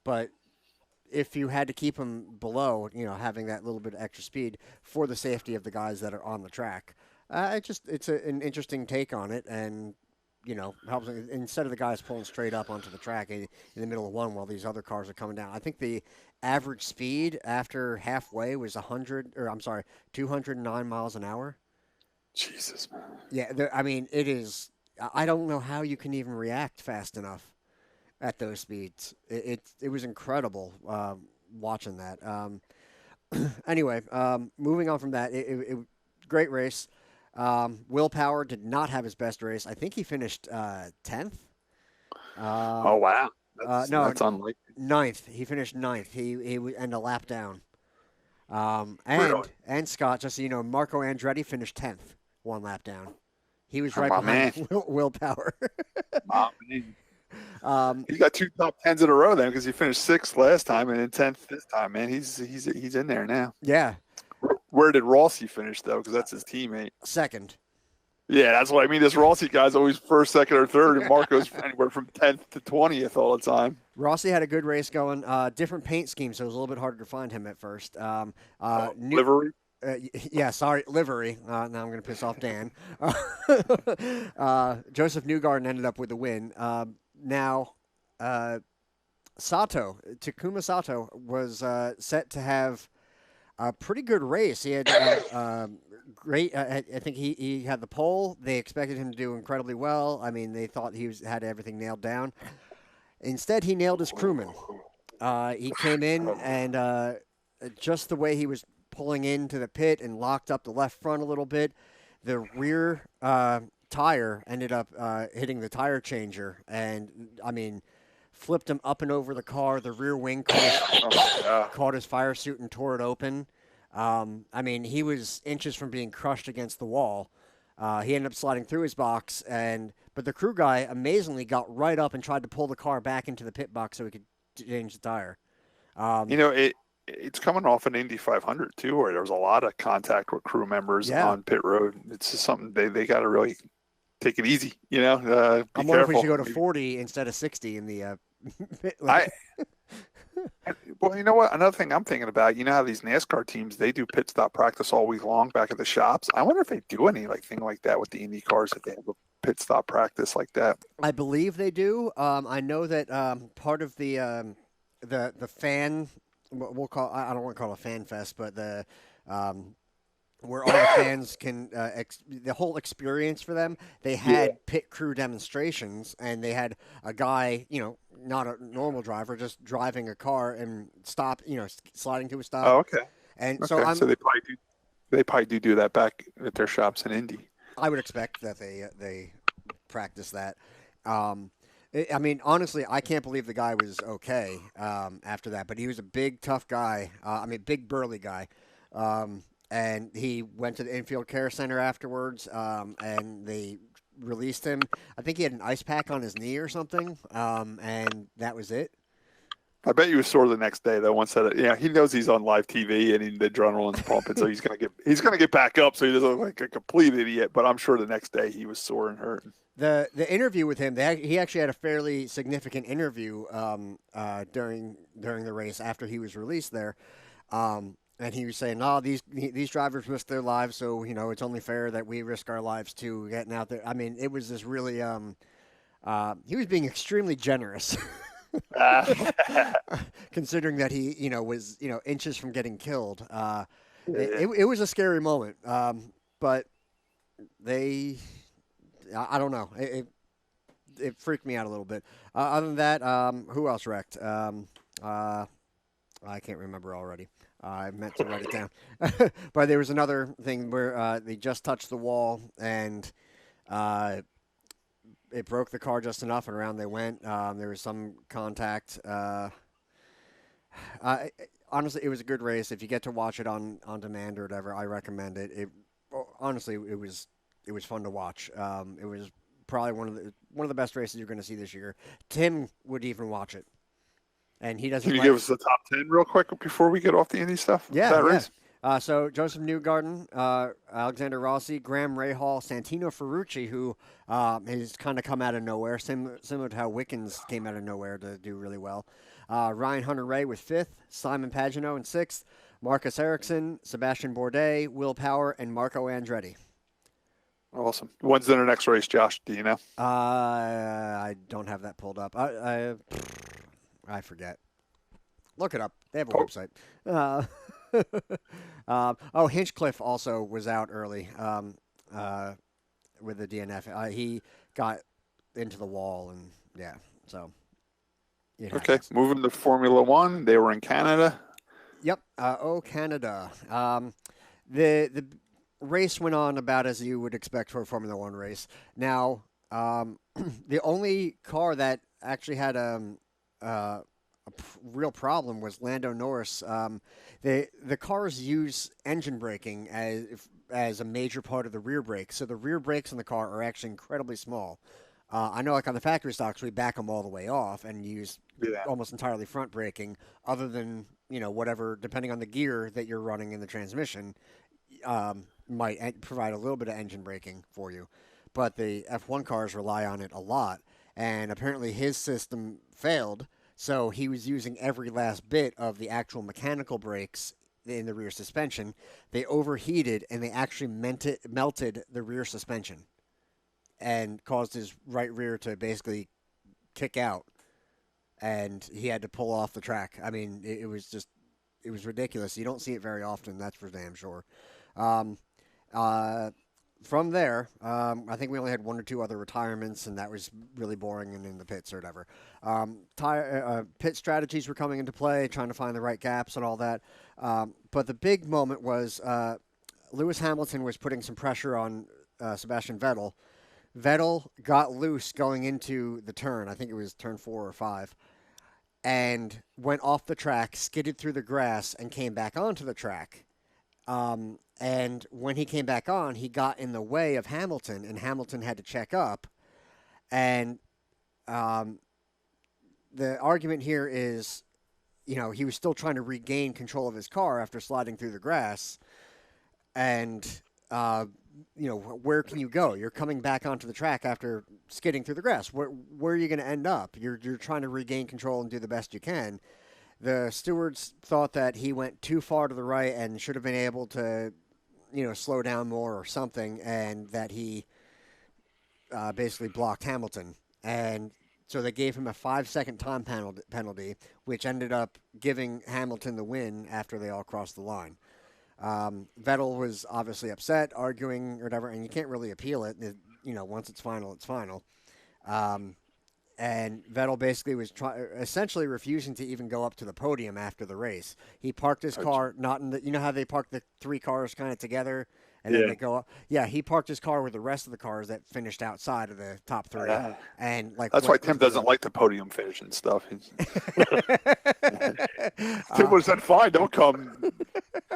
but if you had to keep them below, having that little bit of extra speed for the safety of the guys that are on the track, it's an interesting take on it, and helps instead of the guys pulling straight up onto the track in the middle of one while these other cars are coming down. I think the average speed after halfway was 209 miles an hour. Jesus, man. Yeah, it is. I don't know how you can even react fast enough at those speeds. It was incredible watching that. Anyway, moving on from that, it great race. Will Power did not have his best race. I think he finished 10th. Oh wow, that's unlikely. 9th. He finished 9th. He and a lap down. And Scott, just so you know, Marco Andretti finished 10th, 1 lap down. He was right behind Will Power. He's got 2 top 10s in a row then because he finished 6th last time and then 10th this time. Man, he's in there now. Yeah. Where did Rossi finish though? Because that's his teammate. 2nd. Yeah, that's what I mean. This Rossi guy's always 1st, 2nd, or 3rd, and Marco's anywhere from 10th to 20th all the time. Rossi had a good race going. Different paint scheme, so it was a little bit harder to find him at first. Livery. Livery. Now I'm going to piss off Dan. Josef Newgarden ended up with the win. Now, Takuma Sato was set to have a pretty good race. He had great. I think he had the pole. They expected him to do incredibly well. I mean, they thought he had everything nailed down. Instead, he nailed his crewman. He came in and just the way he was pulling into the pit and locked up the left front a little bit, the rear tire ended up hitting the tire changer, and flipped him up and over the car. The rear wing caught his fire suit and tore it open. He was inches from being crushed against the wall. He ended up sliding through his box, but the crew guy amazingly got right up and tried to pull the car back into the pit box so he could change the tire. It's coming off an Indy 500 too, where there was a lot of contact with crew members on pit road. It's just something they got to really take it easy. Be I'm wondering careful. if we should go to 40 instead of 60 in the pit lane. Well, you know what? Another thing I'm thinking about, how these NASCAR teams, they do pit stop practice all week long back at the shops. I wonder if they do any thing like that with the Indy cars, if they have a pit stop practice like that. I believe they do. I know that part of the fan, we'll call, I don't want to call it a fan fest, but the where all the fans can, the whole experience for them, they had pit crew demonstrations, and they had a guy, not a normal driver, just driving a car and sliding to a stop. Oh, okay. And so they probably do that back at their shops in Indy. I would expect that they practice that. Honestly, I can't believe the guy was okay after that, but he was a big, tough guy. Big, burly guy. And he went to the infield care center afterwards, and they released him. I think he had an ice pack on his knee or something, and that was it. I bet he was sore the next day though. Once that, he knows he's on live TV and the adrenaline's pumping, so he's gonna get back up, so he doesn't look like a complete idiot. But I'm sure the next day he was sore and hurt. The interview with him, he actually had a fairly significant interview during the race after he was released there. And he was saying, "No, these drivers risk their lives, so it's only fair that we risk our lives too, getting out there." It was this really he was being extremely generous, considering that he was inches from getting killed. It was a scary moment, but I don't know, it freaked me out a little bit. Other than that, who else wrecked? I can't remember already. I meant to write it down. But there was another thing where they just touched the wall, and it broke the car just enough, and around they went. There was some contact. Honestly, it was a good race. If you get to watch it on demand or whatever, I recommend it. Honestly, it was fun to watch. It was probably one of the best races you're going to see this year. Tim would even watch it. And he doesn't. Can you give us the top 10 real quick before we get off the Indy stuff? Yeah. Race? So Josef Newgarden, Alexander Rossi, Graham Rahal, Santino Ferrucci, who has kind of come out of nowhere, similar to how Wickens came out of nowhere to do really well. Ryan Hunter-Reay with 5th, Simon Pagenaud in 6th, Marcus Ericsson, Sebastian Bourdais, Will Power, and Marco Andretti. Awesome. When's in the next race, Josh? Do you know? I don't have that pulled up. I forget. Look it up. They have a website. Hinchcliffe also was out early with the DNF. He got into the wall, and so. Okay, moving to Formula One. They were in Canada. Yep. Canada. The race went on about as you would expect for a Formula One race. Now, the only car that actually had a real problem was Lando Norris. The cars use engine braking as a major part of the rear brake, so the rear brakes in the car are actually incredibly small. I know, like on the factory stocks, we back them all the way off and use almost entirely front braking, other than whatever, depending on the gear that you're running in the transmission, might provide a little bit of engine braking for you. But the F1 cars rely on it a lot. And apparently his system failed, so he was using every last bit of the actual mechanical brakes in the rear suspension. They overheated, and they actually melted the rear suspension and caused his right rear to basically kick out, and he had to pull off the track. It was ridiculous. You don't see it very often, that's for damn sure. From there, I think we only had 1 or 2 other retirements, and that was really boring and in the pits or whatever. Pit strategies were coming into play, trying to find the right gaps and all that. But the big moment was Lewis Hamilton was putting some pressure on Sebastian Vettel. Vettel got loose going into the turn. I think it was turn 4 or 5. And went off the track, skidded through the grass, and came back onto the track. And when he came back on, he got in the way of Hamilton, and Hamilton had to check up. And the argument here is, he was still trying to regain control of his car after sliding through the grass. And, where can you go? You're coming back onto the track after skidding through the grass. Where are you going to end up? You're trying to regain control and do the best you can. The stewards thought that he went too far to the right and should have been able to, slow down more or something, and that he basically blocked Hamilton. And so they gave him a 5-second time penalty, which ended up giving Hamilton the win after they all crossed the line. Vettel was obviously upset, arguing or whatever, and you can't really appeal it. Once it's final, it's final. And Vettel basically was essentially refusing to even go up to the podium after the race. He parked his car not in the, how they park the three cars kind of together and then they go up. Yeah, he parked his car with the rest of the cars that finished outside of the top three. And that's why Tim doesn't like the podium finish and stuff. Tim would have said, "Fine, don't come.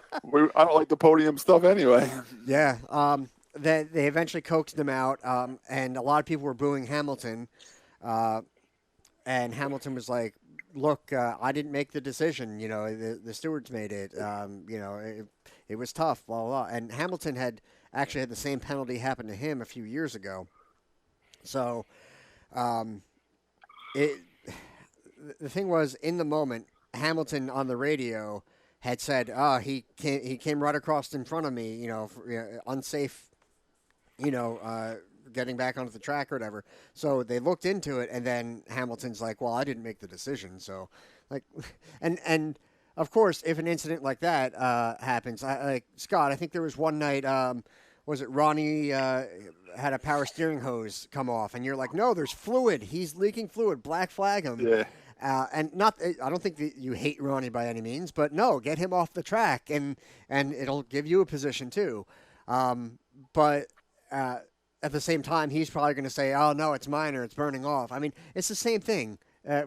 I don't like the podium stuff anyway." Yeah. They eventually coaxed him out, and a lot of people were booing Hamilton. And Hamilton was like, "Look, I didn't make the decision. The stewards made it. It was tough, blah, blah, blah." And Hamilton had actually had the same penalty happen to him a few years ago. So, the thing was, in the moment, Hamilton on the radio had said, he came right across in front of me, unsafe, getting back onto the track or whatever." So they looked into it, and then Hamilton's like, "Well, I didn't make the decision." So, and of course, if an incident like that happens, Scott, I think there was one night, was it Ronnie had a power steering hose come off, and you're like, "No, there's fluid. He's leaking fluid. Black flag him." Yeah. I don't think that you hate Ronnie by any means, but no, get him off the track, and it'll give you a position too. But at the same time, he's probably going to say, "Oh no, it's minor. It's burning off." I mean, it's the same thing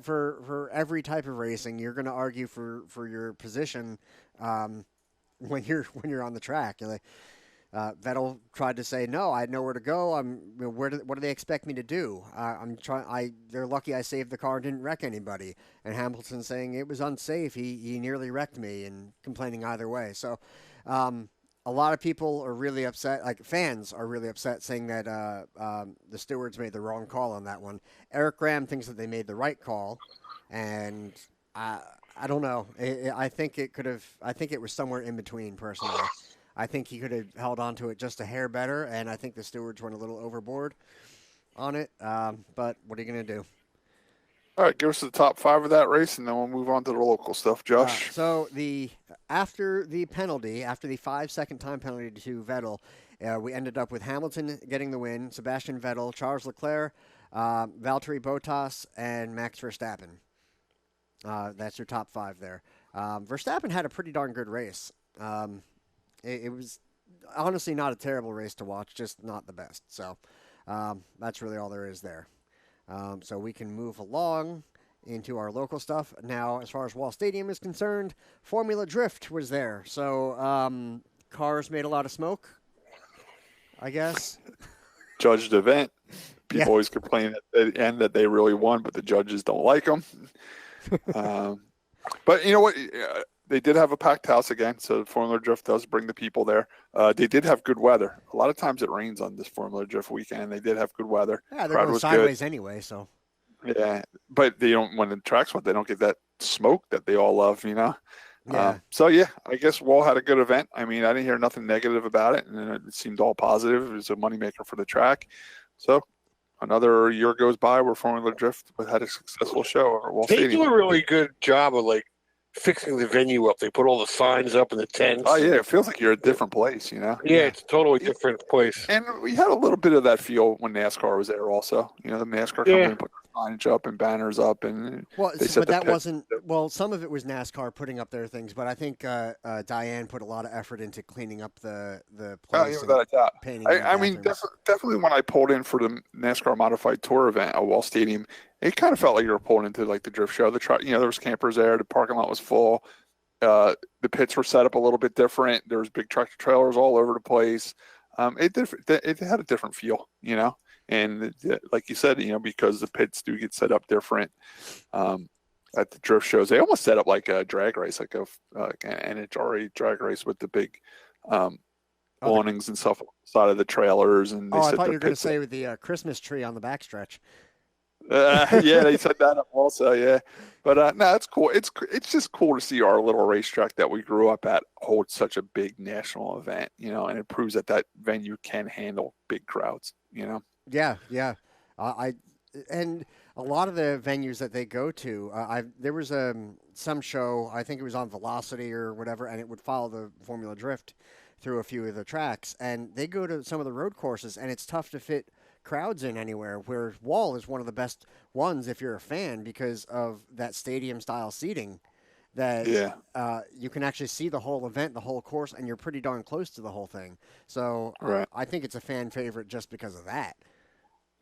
for every type of racing. You're going to argue for your position when you're on the track. Vettel tried to say, "No, I had nowhere to go. What do they expect me to do? They're lucky I saved the car and didn't wreck anybody." And Hamilton saying it was unsafe. He nearly wrecked me, and complaining either way. So, a lot of people are really upset. Like fans are really upset, saying that the stewards made the wrong call on that one. Eric Graham thinks that they made the right call, and I don't know. I think it could have. I think it was somewhere in between. Personally, I think he could have held on to it just a hair better, and I think the stewards went a little overboard on it. But what are you going to do? All right, give us the top 5 of that race, and then we'll move on to the local stuff, Josh. So after the 5-second time penalty to Vettel, we ended up with Hamilton getting the win, Sebastian Vettel, Charles Leclerc, Valtteri Bottas, and Max Verstappen. That's your top 5 there. Verstappen had a pretty darn good race. It was honestly not a terrible race to watch, just not the best. So that's really all there is there. So we can move along into our local stuff. Now, as far as Wall Stadium is concerned, Formula Drift was there. So cars made a lot of smoke, I guess. Judged event. People always complain at the end that they really won, but the judges don't like them. But you know what? They did have a packed house again, so Formula Drift does bring the people there. They did have good weather. A lot of times it rains on this Formula Drift weekend. They did have good weather. Yeah, they're going sideways anyway, so. Yeah, but they don't. When the tracks went, they don't get that smoke that they all love, Yeah. So yeah, I guess Wall had a good event. I mean, I didn't hear nothing negative about it, and it seemed all positive. It was a moneymaker for the track. So another year goes by where Formula Drift had a successful show at Wall Stadium. They do a really good job of fixing the venue up. They put all the signs up in the tents. Oh yeah, it feels like you're a different place, Yeah, it's a totally different place. And we had a little bit of that feel when NASCAR was there also. The NASCAR company put signage up and banners up, and but that wasn't. Well, some of it was NASCAR putting up their things, but I think Diane put a lot of effort into cleaning up the place. Without a doubt. Painting. I mean, definitely when I pulled in for the NASCAR Modified Tour event at Wall Stadium, it kind of felt like you were pulling into the drift show. There was campers there. The parking lot was full. The pits were set up a little bit different. There was big tractor trailers all over the place. It had a different feel, and like you said, because the pits do get set up different at the drift shows, they almost set up like a drag race, like an NHRA drag race with the big awnings and stuff on the side of the trailers. And they I set thought the you were going to pits say with the Christmas tree on the backstretch. Yeah, they set that up also. Yeah, but no, it's cool. It's just cool to see our little racetrack that we grew up at hold such a big national event, and it proves that venue can handle big crowds. Yeah. And a lot of the venues that they go to, there was some show, I think it was on Velocity or whatever, and it would follow the Formula Drift through a few of the tracks, and they go to some of the road courses, and it's tough to fit crowds in anywhere, where Wall is one of the best ones if you're a fan because of that stadium style seating that you can actually see the whole event, the whole course, and you're pretty darn close to the whole thing. So I think it's a fan favorite just because of that.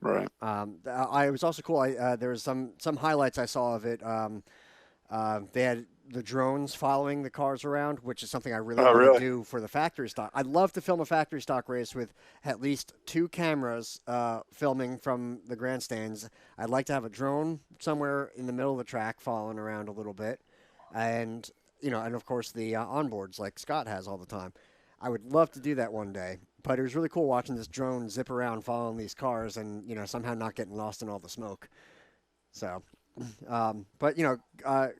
Right. It was also cool. There was some highlights I saw of it. They had the drones following the cars around, which is something I really want to do for the factory stock. I'd love to film a factory stock race with at least 2 cameras filming from the grandstands. I'd like to have a drone somewhere in the middle of the track following around a little bit. And, and of course the onboards like Scott has all the time. I would love to do that one day. But it was really cool watching this drone zip around following these cars and, somehow not getting lost in all the smoke. So, but,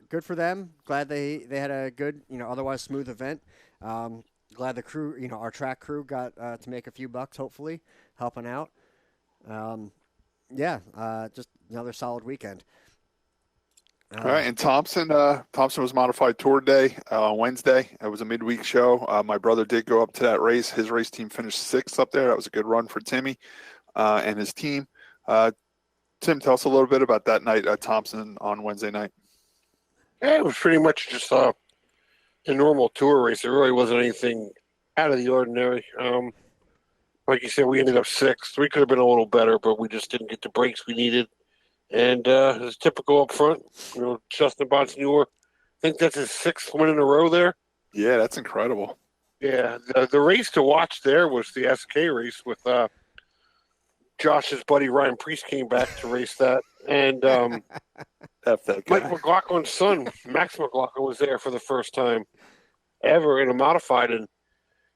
good for them. Glad they had a good, otherwise smooth event. Glad the crew, our track crew got to make a few bucks, hopefully, helping out. Just another solid weekend. All right, and Thompson was modified tour day Wednesday. It was a midweek show. My brother did go up to that race. His race team finished 6th up there. That was a good run for Timmy and his team. Tim, tell us a little bit about that night at Thompson on Wednesday night. Yeah, it was pretty much just a normal tour race. There really wasn't anything out of the ordinary. Like you said, we ended up 6th. We could have been a little better, but we just didn't get the breaks we needed. And it was typical up front. Justin Bonsignor, I think that's his 6th win in a row there. Yeah, that's incredible. Yeah, the race to watch there was the SK race with Josh's buddy Ryan Priest came back to race that. And Mike McLaughlin's son, Max McLaughlin, was there for the first time ever in a modified. And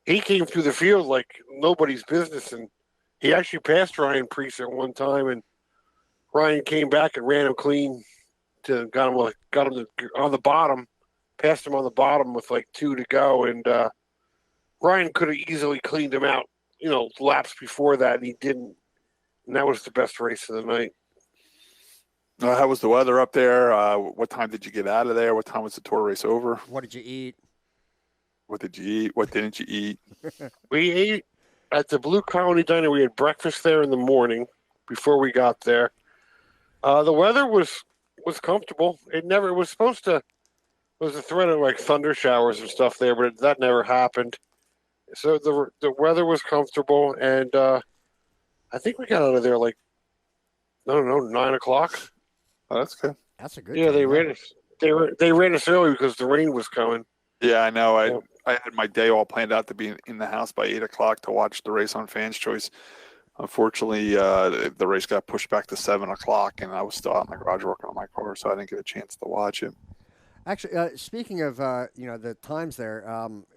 he came through the field like nobody's business. And he actually passed Ryan Priest at one time. And Ryan came back and ran him clean got him on the bottom, passed him on the bottom with like 2 to go. And Ryan could have easily cleaned him out, laps before that, and he didn't. And that was the best race of the night. How was the weather up there? What time did you get out of there? What time was the tour race over? What did you eat? What did you eat? What didn't you eat? We ate at the Blue Colony Diner. We had breakfast there in the morning before we got there. The weather was comfortable. It was supposed to. There was a threat of like thunder showers and stuff there, but that never happened. So the weather was comfortable, and I think we got out of there like 9 o'clock. Oh, that's good. That's a good. Yeah, they ran us. They ran us early because the rain was coming. Yeah, I know. I had my day all planned out to be in the house by 8 o'clock to watch the race on Fans Choice. Unfortunately, the race got pushed back to 7 o'clock, and I was still out in the garage working on my car, so I didn't get a chance to watch it. Actually, speaking of the times there,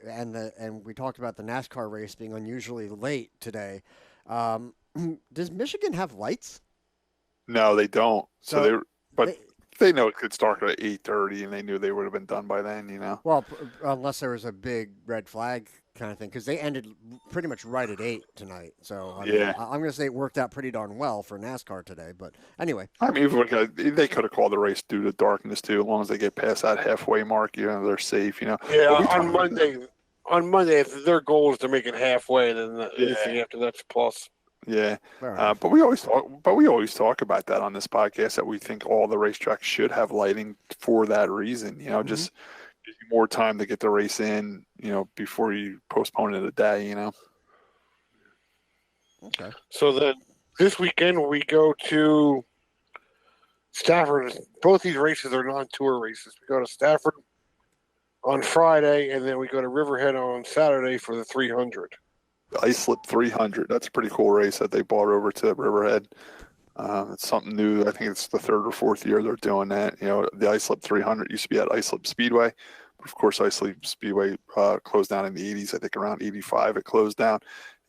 and we talked about the NASCAR race being unusually late today. Does Michigan have lights? No, they don't. They know it could start at 8:30, and they knew they would have been done by then. Well, unless there was a big red flag kind of thing, because they ended pretty much right at 8 tonight. So I'm going to say it worked out pretty darn well for NASCAR today. But anyway, I mean, they could have called the race due to darkness too. As long as they get past that halfway mark, they're safe. Yeah, on Monday, if their goal is to make it halfway, then anything after that's plus. Yeah, but we always talk about that on this podcast, that we think all the racetracks should have lighting for that reason. Just give you more time to get the race in, before you postpone it a day. Okay. So then this weekend we go to Stafford. Both these races are non-tour races. We go to Stafford on Friday, and then we go to Riverhead on Saturday for the 300. The Islip 300. That's a pretty cool race that they brought over to Riverhead. It's something new. I think it's the third or fourth year they're doing that. You know, the Islip 300 used to be at Islip Speedway. But of course, Islip Speedway closed down in the 80s. I think around 85 it closed down.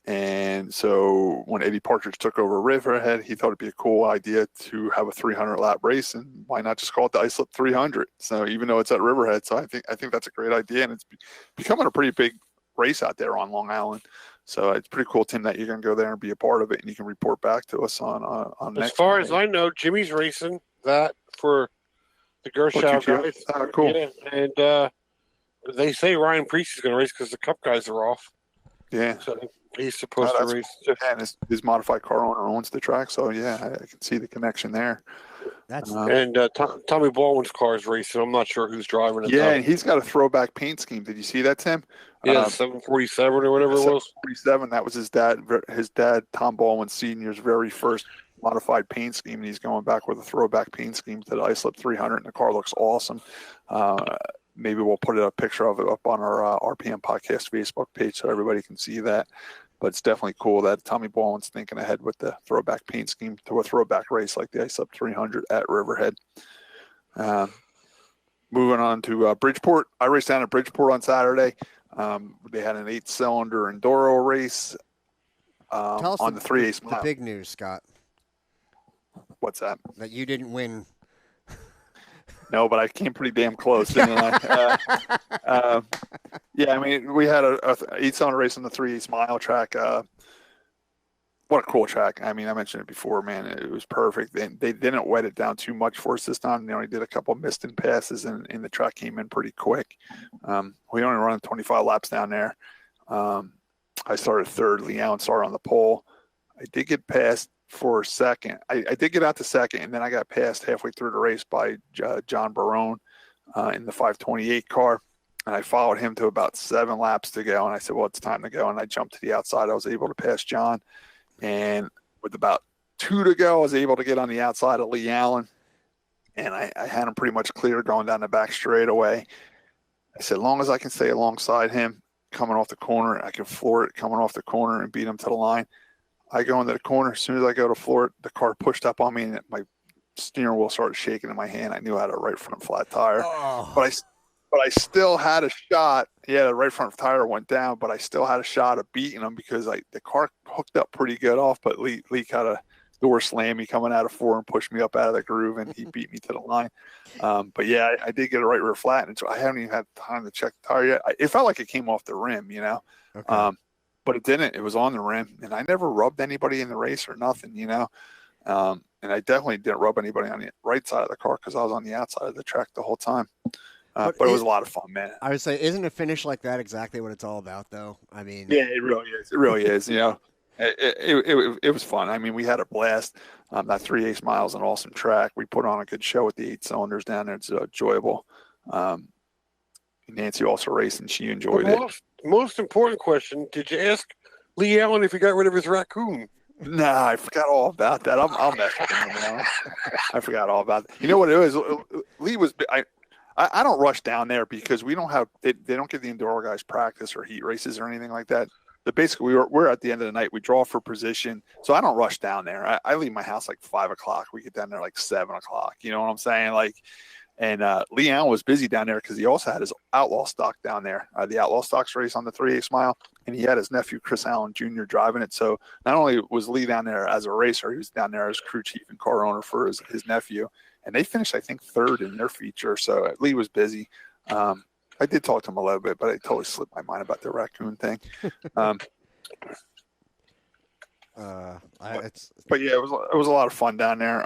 And so when Eddie Partridge took over Riverhead, he thought it'd be a cool idea to have a 300-lap race, and why not just call it the Islip 300? So even though it's at Riverhead, so I think that's a great idea, and it's becoming a pretty big race out there on Long Island. So it's pretty cool, Tim, that you're going to go there and be a part of it, and you can report back to us on next. As far as I know, Jimmy's racing that for the Gershow guys. Cool. Yeah, and they say Ryan Priest is going to race because the Cup guys are off. Yeah. So he's supposed to race. Cool. And his modified car owner owns the track, so yeah, I can see the connection there. And Tommy Baldwin's car is racing. I'm not sure who's driving it. Yeah, and he's got a throwback paint scheme. Did you see that, Tim? Yeah, 747 or whatever it was. 747. That was his dad, Tom Baldwin Sr.'s very first modified paint scheme, and he's going back with a throwback paint scheme to the Islip 300, and the car looks awesome. Maybe we'll put a picture of it up on our RPM Podcast Facebook page so everybody can see that. But it's definitely cool that Tommy Baldwin's thinking ahead with the throwback paint scheme to a throwback race like the Islip 300 at Riverhead. Moving on to Bridgeport. I raced down at Bridgeport on Saturday. They had an 8-cylinder enduro race Tell us on the 3/8 mile. The big news, Scott. What's that? That you didn't win. No, but I came pretty damn close, didn't I? Yeah, I mean, we had a 8-cylinder race on the 3/8 mile track. What a cool track. I mean, I mentioned it before, man. It was perfect. They didn't wet it down too much for us this time. They only did a couple missed and passes, and the track came in pretty quick. We only run 25 laps down there. I started third. Lee Allen started on the pole. I did get passed for second. I did get out to second, and then I got passed halfway through the race by John Barone in the 528 car. And I followed him to about 7 laps to go. And I said, well, it's time to go. And I jumped to the outside. I was able to pass John. And with about 2 to go, I was able to get on the outside of Lee Allen. And I had him pretty much clear going down the back straightaway. I said, as long as I can stay alongside him coming off the corner, I can floor it coming off the corner and beat him to the line. I go into the corner. As soon as I go to floor it, the car pushed up on me and my steering wheel started shaking in my hand. I knew I had a right front flat tire. Oh. But I still had a shot. Yeah, the right front tire went down, but I still had a shot of beating him because the car hooked up pretty good off, but Lee kind of door slammed me coming out of 4 and pushed me up out of the groove, and he beat me to the line. But yeah, I did get a right rear flat, and so I haven't even had time to check the tire yet. It felt like it came off the rim, you know. Okay. But it didn't. It was on the rim, and I never rubbed anybody in the race or nothing, you know. And I definitely didn't rub anybody on the right side of the car because I was on the outside of the track the whole time. But it was a lot of fun, man. I would say, isn't a finish like that exactly what it's all about, though? I mean, yeah, it really is. It really is. You know, it was fun. I mean, we had a blast. That 3/8 mile is an awesome track. We put on a good show with the 8 cylinders down there. It's enjoyable. Nancy also raced, and she enjoyed it. Most important question: did you ask Lee Allen if he got rid of his raccoon? Nah, I forgot all about that. I'll mess with him now. I forgot all about that. You know what it was? Lee was. I don't rush down there because we don't have they don't give the enduro guys practice or heat races or anything like that. But basically, we're at the end of the night. We draw for position, so I don't rush down there. I leave my house like 5 o'clock. We get down there like 7 o'clock. You know what I'm saying? Like, and Lee Allen was busy down there because he also had his outlaw stock down there, the outlaw stocks race on the 3/8 mile, and he had his nephew Chris Allen Jr. driving it. So not only was Lee down there as a racer, he was down there as crew chief and car owner for his nephew. And they finished, I think, 3rd in their feature. So Lee was busy. I did talk to him a little bit, but I totally slipped my mind about the raccoon thing. But yeah, it was a lot of fun down there.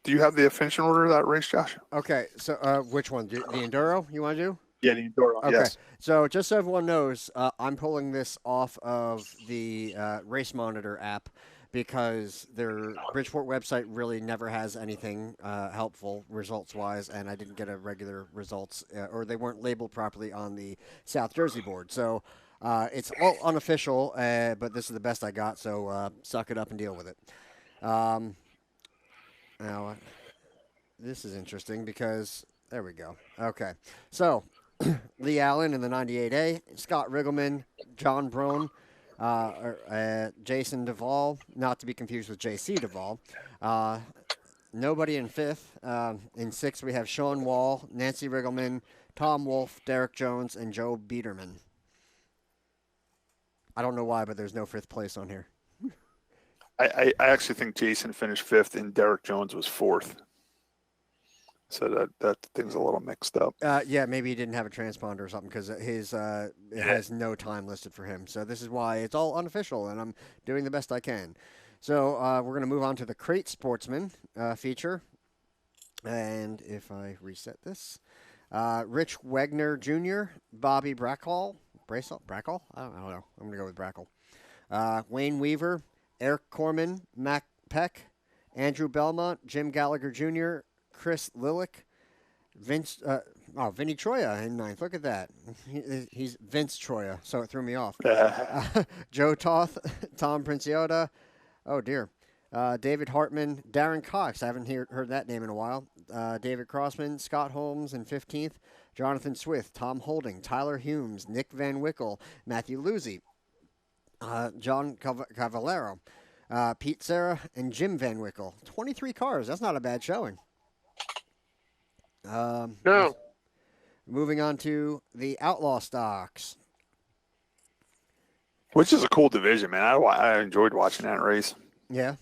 Do you have the finishing order of that race, Josh? Okay, so which one? The enduro you want to do? Yeah, the enduro. Okay. Yes. So just so everyone knows, I'm pulling this off of the Race Monitor app because their Bridgeport website really never has anything helpful results-wise, and I didn't get a regular results, or they weren't labeled properly on the South Jersey board. So it's all unofficial, but this is the best I got, so suck it up and deal with it. Now, this is interesting because, there we go. Okay. So, Lee Allen in the 98A, Scott Riggleman, John Brown, Jason Duvall, not to be confused with J.C. Duvall. Nobody in fifth. In sixth, we have Sean Wall, Nancy Riggleman, Tom Wolfe, Derek Jones, and Joe Biederman. I don't know why, but there's no fifth place on here. I actually think Jason finished fifth and Derek Jones was fourth. So that thing's a little mixed up. Yeah, maybe he didn't have a transponder or something because it has no time listed for him. So this is why it's all unofficial, and I'm doing the best I can. So we're going to move on to the Crate Sportsman feature. And if I reset this, Rich Wegner Jr., Bobby Brackall? I don't know. I'm going to go with Brackall. Wayne Weaver, Eric Corman, Mac Peck, Andrew Belmont, Jim Gallagher Jr., Chris Lillick, Vinny Troya in ninth. Look at that. He's Vince Troya, so it threw me off. Joe Toth, Tom Princiota. Oh, dear. David Hartman, Darren Cox. I haven't heard that name in a while. David Crossman, Scott Holmes in 15th. Jonathan Swift, Tom Holding, Tyler Humes, Nick Van Wickle, Matthew Luzzi, John Cavallero, Pete Serra, and Jim Van Wickle. 23 cars. That's not a bad showing. No. Moving on to the Outlaw Stocks. Which is a cool division, man. I enjoyed watching that race. Yeah.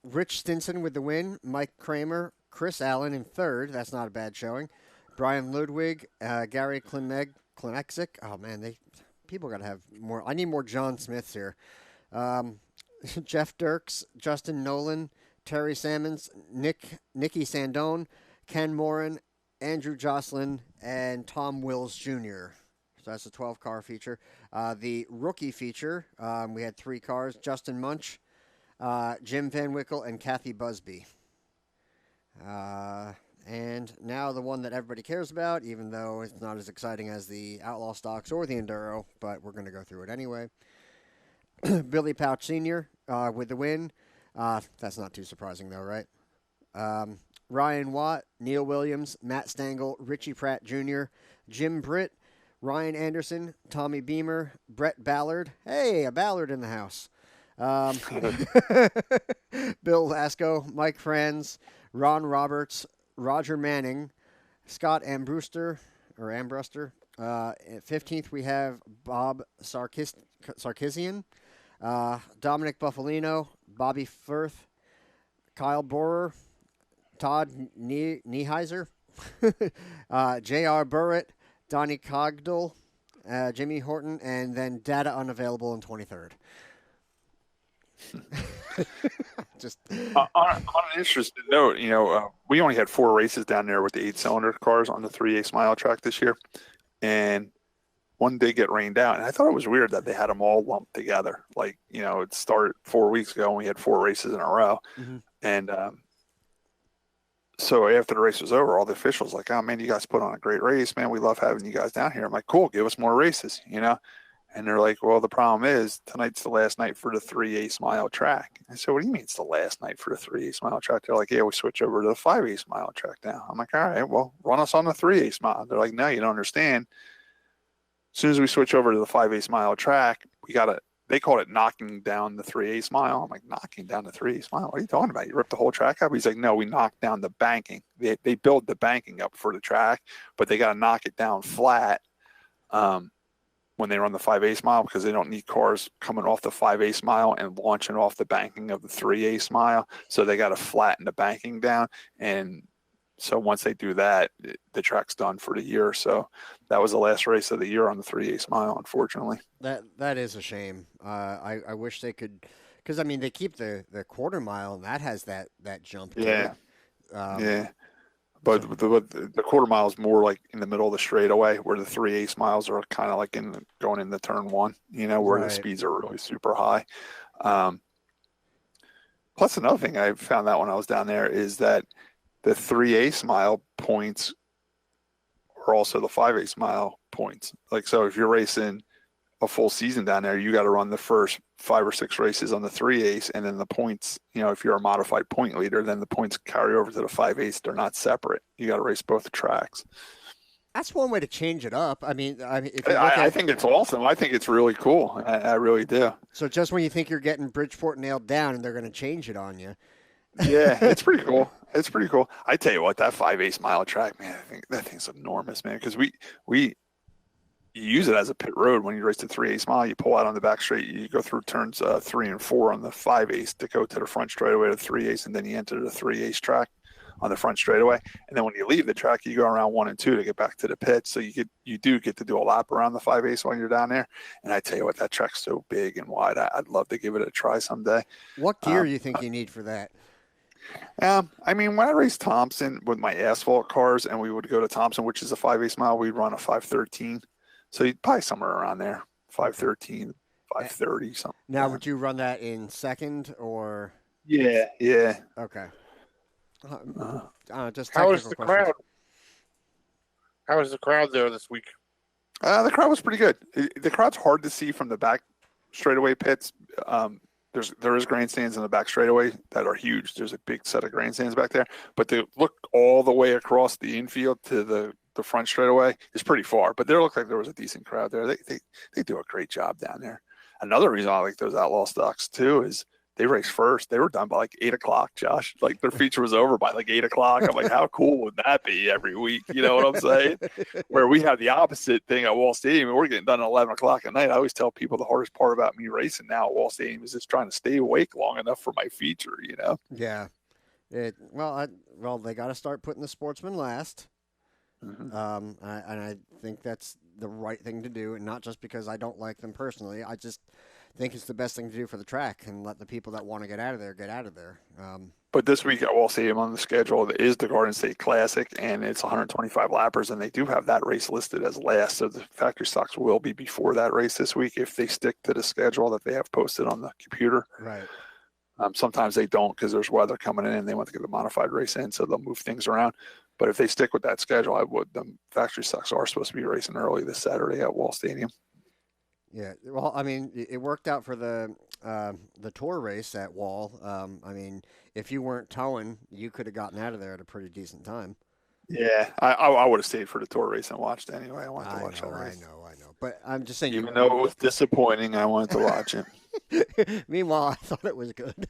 Rich Stinson with the win. Mike Kramer, Chris Allen in third. That's not a bad showing. Brian Ludwig, Gary Klinexik. Oh, man, people got to have more. I need more John Smiths here. Jeff Dirks, Justin Nolan, Terry Sammons, Nicky Sandone, Ken Morin, Andrew Jocelyn, and Tom Wills Jr. So that's a 12-car feature. The rookie feature, we had 3 cars, Justin Munch, Jim Van Wickle, and Kathy Busby. And now the one that everybody cares about, even though it's not as exciting as the Outlaw Stocks or the Enduro, but we're going to go through it anyway. Billy Pouch Sr. With the win. That's not too surprising, though, right? Ryan Watt, Neil Williams, Matt Stengel, Richie Pratt Jr., Jim Britt, Ryan Anderson, Tommy Beamer, Brett Ballard. Hey, a Ballard in the house. Bill Lasco, Mike Franz, Ron Roberts, Roger Manning, Scott Ambruster. 15th, we have Bob Sarkisian, Dominic Buffalino, Bobby Firth, Kyle Borer, Todd Nieheiser, J.R. Burrett, Donnie Cogdell, Jimmy Horton, and then data unavailable in 23rd. Just on an interesting note, we only had 4 races down there with the 8-cylinder cars on the 3A Mile track this year, and one did get rained out. And I thought it was weird that they had them all lumped together. Like, it started 4 weeks ago and we had 4 races in a row. Mm-hmm. And so after the race was over, all the officials like, oh, man, you guys put on a great race, man. We love having you guys down here. I'm like, cool, give us more races, And they're like, well, the problem is tonight's the last night for the 3/8 mile track. I said, what do you mean it's the last night for the 3/8 mile track? They're like, yeah, we switch over to the 5/8 mile track now. I'm like, all right, well, run us on the 3/8 mile. They're like, no, you don't understand. As soon as we switch over to the 5/8 mile track, they called it knocking down the 3/8 mile. I'm like, knocking down the 3/8 mile? What are you talking about? You ripped the whole track up? He's like, no, we knocked down the banking. They build the banking up for the track, but they got to knock it down flat when they run the 5/8 mile because they don't need cars coming off the 5/8 mile and launching off the banking of the 3/8 mile. So they got to flatten the banking down. And so once they do that, the track's done for the year. So that was the last race of the year on the 3/8 mile, unfortunately. That is a shame. I wish they could, because they keep the quarter mile and that has that jump. Yeah. Yeah. But the quarter mile is more like in the middle of the straightaway, where the 3/8 miles are kind of like going into turn 1, where right. The speeds are really super high. Plus, another thing I found out when I was down there is that the 3/8 mile points are also the 5/8 mile points. Like, so if you're racing a full season down there, you got to run the first 5 or 6 races on the 3/8, and then the points, if you're a modified point leader, then the points carry over to the 5/8. They're not separate. You got to race both tracks. That's one way to change it up. I mean, if you look I think it's awesome. I think it's really cool. I really do. So just when you think you're getting Bridgeport nailed down and they're going to change it on you. Yeah, it's pretty cool. It's pretty cool. I tell you what, that 5/8 mile track, man, I think that thing's enormous, man. Because we you use it as a pit road when you race the 3/8 mile. You pull out on the back straight. You go through turns 3 and 4 on the 5/8 to go to the front straightaway to 3/8, and then you enter the 3/8 track on the front straightaway. And then when you leave the track, you go around 1 and 2 to get back to the pit. So you do get to do a lap around the 5/8 when you're down there. And I tell you what, that track's so big and wide. I'd love to give it a try someday. What gear do you think you need for that? I mean, when I raced Thompson with my asphalt cars, and we would go to Thompson, which is a 5/8 mile, we'd run a 5:13. So you'd probably somewhere around there, 5:13, 5:30, something. Now, would you run that in second or? Yeah. Okay. Just How is technical the questions. crowd? How is the crowd there this week? The crowd was pretty good. The crowd's hard to see from the back straightaway pits. There is grandstands in the back straightaway that are huge. There's a big set of grandstands back there, but to look all the way across the infield to the front straightaway is pretty far. But there looked like there was a decent crowd there. They do a great job down there. Another reason I like those outlaw stocks too is they raced first. They were done by like 8 o'clock, Josh. Like their feature was over by like 8 o'clock. I'm like, how cool would that be every week? You know what I'm saying? Where we have the opposite thing at Wall Stadium, and we're getting done at 11 o'clock at night. I always tell people the hardest part about me racing now at Wall Stadium is just trying to stay awake long enough for my feature, you know? Yeah. Well, they got to start putting the sportsman last. Mm-hmm. And I think that's the right thing to do, and not just because I don't like them personally. I just think it's the best thing to do for the track, and let the people that want to get out of there get out of there. But this week at Wall Stadium on the schedule is the Garden State Classic, and it's 125 lappers, and they do have that race listed as last. So the factory stocks will be before that race this week if they stick to the schedule that they have posted on the computer. Right. Sometimes they don't because there's weather coming in and they want to get the modified race in, so they'll move things around. But if they stick with that schedule, the factory stocks are supposed to be racing early this Saturday at Wall Stadium. Yeah, well, I mean, it worked out for the tour race at Wall. I mean, if you weren't towing, you could have gotten out of there at a pretty decent time. Yeah, I would have stayed for the tour race and watched anyway. I wanted to watch that race. I know. But I'm just saying. Even though it was disappointing, I wanted to watch it. Meanwhile, I thought it was good.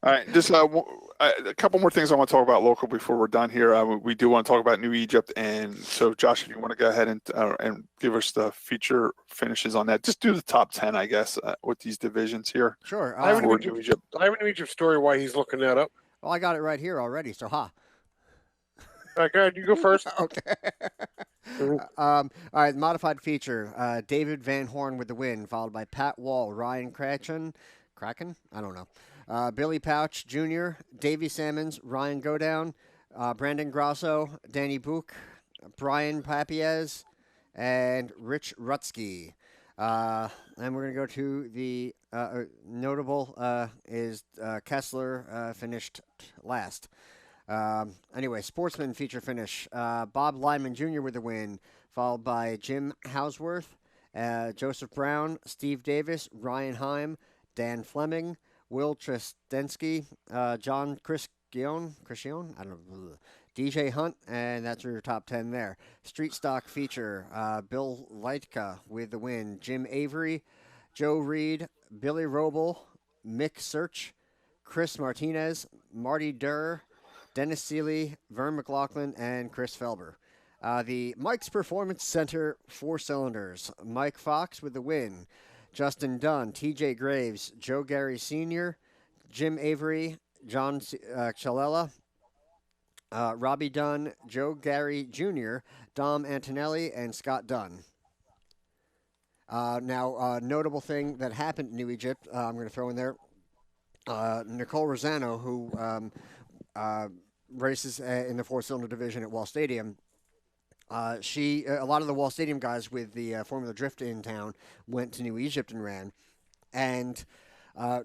All right, just a couple more things I want to talk about local before we're done here. We do want to talk about New Egypt, and so Josh, if you want to go ahead and give us the feature finishes on that, just do the top 10, I guess, with these divisions here. Sure. I have a New Egypt story why he's looking that up. Well, I got it right here already, so All right, go ahead. You go first. Okay. All right, modified feature. David Van Horn with the win, followed by Pat Wall, Ryan Kraken? I don't know. Billy Pouch Jr., Davey Sammons, Ryan Godown, Brandon Grosso, Danny Book, Brian Papiez, and Rich Rutsky. And we're going to go to the notable is Kessler finished last. Anyway, sportsman feature finish. Bob Lyman Jr. with the win, followed by Jim Hausworth, Joseph Brown, Steve Davis, Ryan Heim, Dan Fleming, Will Trestensky, John Christian, I don't know, DJ Hunt, and that's your top 10 there. Street stock feature, Bill Leitka with the win, Jim Avery, Joe Reed, Billy Roble, Mick Search, Chris Martinez, Marty Durr, Dennis Seeley, Vern McLaughlin, and Chris Felber. The Mike's Performance Center 4 cylinders, Mike Fox with the win, Justin Dunn, TJ Graves, Joe Gary Sr., Jim Avery, John Chalella, Robbie Dunn, Joe Gary Jr., Dom Antonelli, and Scott Dunn. Now, notable thing that happened in New Egypt, I'm going to throw in there, Nicole Rosano, who races in the 4-cylinder division at Wall Stadium. A lot of the Wall Stadium guys with the Formula Drift in town went to New Egypt and ran. And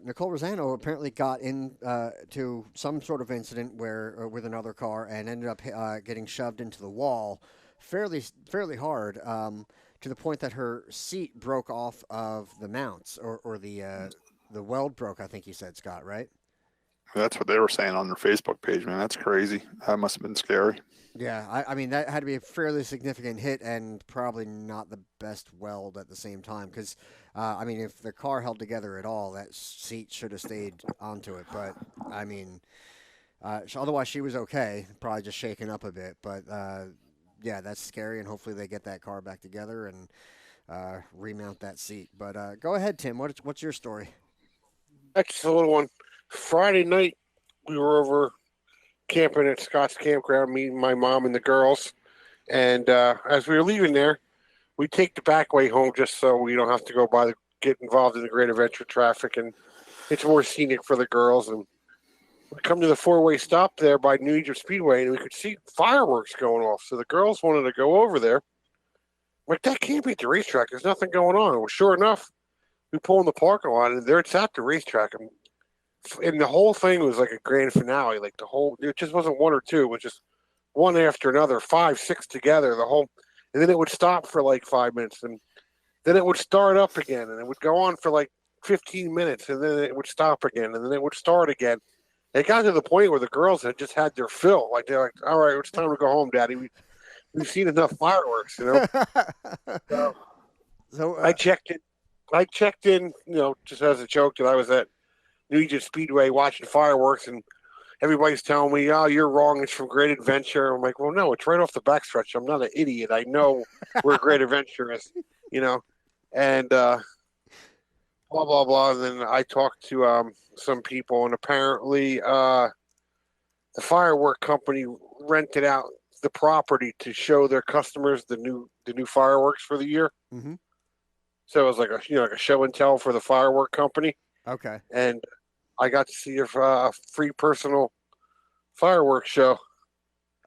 Nicole Rosano apparently got to some sort of incident with another car and ended up getting shoved into the wall fairly hard to the point that her seat broke off of the mounts or the weld broke, I think you said, Scott, right? That's what they were saying on their Facebook page, man. That's crazy. That must have been scary. Yeah, I mean, that had to be a fairly significant hit and probably not the best weld at the same time because, I mean, if the car held together at all, that seat should have stayed onto it. But, I mean, otherwise she was okay, probably just shaken up a bit. But, yeah, that's scary, and hopefully they get that car back together and remount that seat. But go ahead, Tim. What's your story? That's a little one. Friday night, we were over camping at Scott's campground, meeting my mom and the girls. And as we were leaving there, we take the back way home just so we don't have to go get involved in the Great Adventure traffic, and it's more scenic for the girls. And we come to the four-way stop there by New Egypt Speedway, and we could see fireworks going off. So the girls wanted to go over there. I'm like, that can't be at the racetrack. There's nothing going on. Well, sure enough, we pull in the parking lot, and there it's at the racetrack. And the whole thing was like a grand finale. Like it just wasn't one or two. It was just one after another, 5, 6 together. And then it would stop for like 5 minutes, and then it would start up again, and it would go on for like 15 minutes, and then it would stop again, and then it would start again. It got to the point where the girls had just had their fill. Like they're like, "All right, it's time to go home, Daddy. We've seen enough fireworks, you know." So I checked in, you know, just as a joke that I was at New Egypt Speedway watching fireworks, and everybody's telling me, "Oh, you're wrong. It's from Great Adventure." I'm like, "Well, no, it's right off the backstretch. I'm not an idiot. I know where Great Adventure is, you know." And blah blah blah. And then I talked to some people, and apparently the firework company rented out the property to show their customers the new fireworks for the year. Mm-hmm. So it was like a show and tell for the firework company. Okay. And I got to see a free personal fireworks show.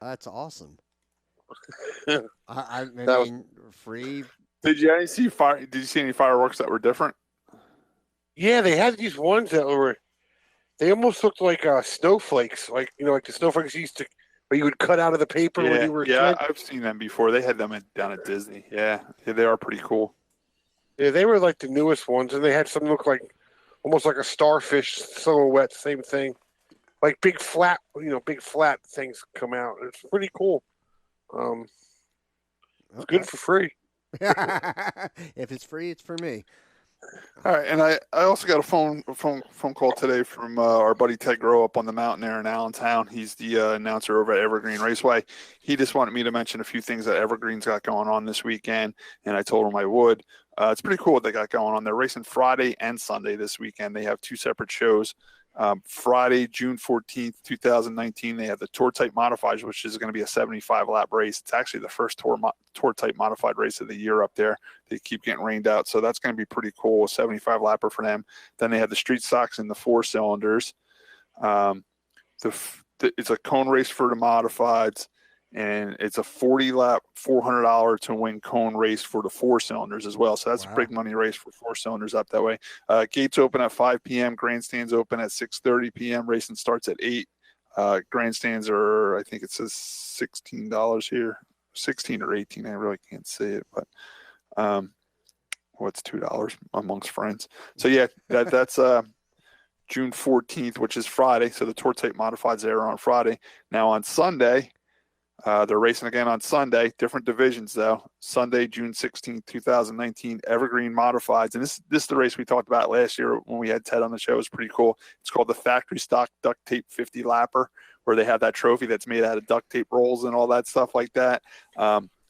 That's awesome. I mean, was free. Did you see any fireworks that were different? Yeah, they had these ones that they almost looked like snowflakes, like like the snowflakes where you would cut out of the paper when you were a kid. I've seen them before. They had them down at Disney. Yeah, they are pretty cool. Yeah, they were like the newest ones, and they had some look like almost like a starfish silhouette, same thing. Like big flat things come out. It's pretty cool. It's good for free. If it's free, it's for me. All right, and I also got a phone call today from our buddy Ted Grow up on the mountain there in Allentown. He's the announcer over at Evergreen Raceway. He just wanted me to mention a few things that Evergreen's got going on this weekend, and I told him I would. It's pretty cool what they got going on. They're racing Friday and Sunday this weekend. They have 2 separate shows. Friday, June 14th, 2019, they have the Tour Type Modifieds, which is going to be a 75-lap race. It's actually the first Tour Type Modified race of the year up there. They keep getting rained out, so that's going to be pretty cool, a 75-lapper for them. Then they have the Street Stocks and the 4-cylinders. It's a cone race for the Modifieds, and it's a 40-lap, $400 to win cone race for the 4-cylinders as well. So that's a big money race for 4-cylinders up that way. Gates open at 5 p.m. Grandstands open at 6:30 p.m. Racing starts at 8. Grandstands are, I think it says $16 here, 16 or 18. I really can't see it, but what's $2 amongst friends? So yeah, that's June 14th, which is Friday. So the Tour Tape Modifieds there on Friday. Now on Sunday, they're racing again on Sunday, different divisions though. Sunday, June 16th, 2019, Evergreen Modifieds. And this is the race we talked about last year when we had Ted on the show. It was pretty cool. It's called the Factory Stock Duct Tape 50 Lapper, where they have that trophy that's made out of duct tape rolls and all that stuff like that.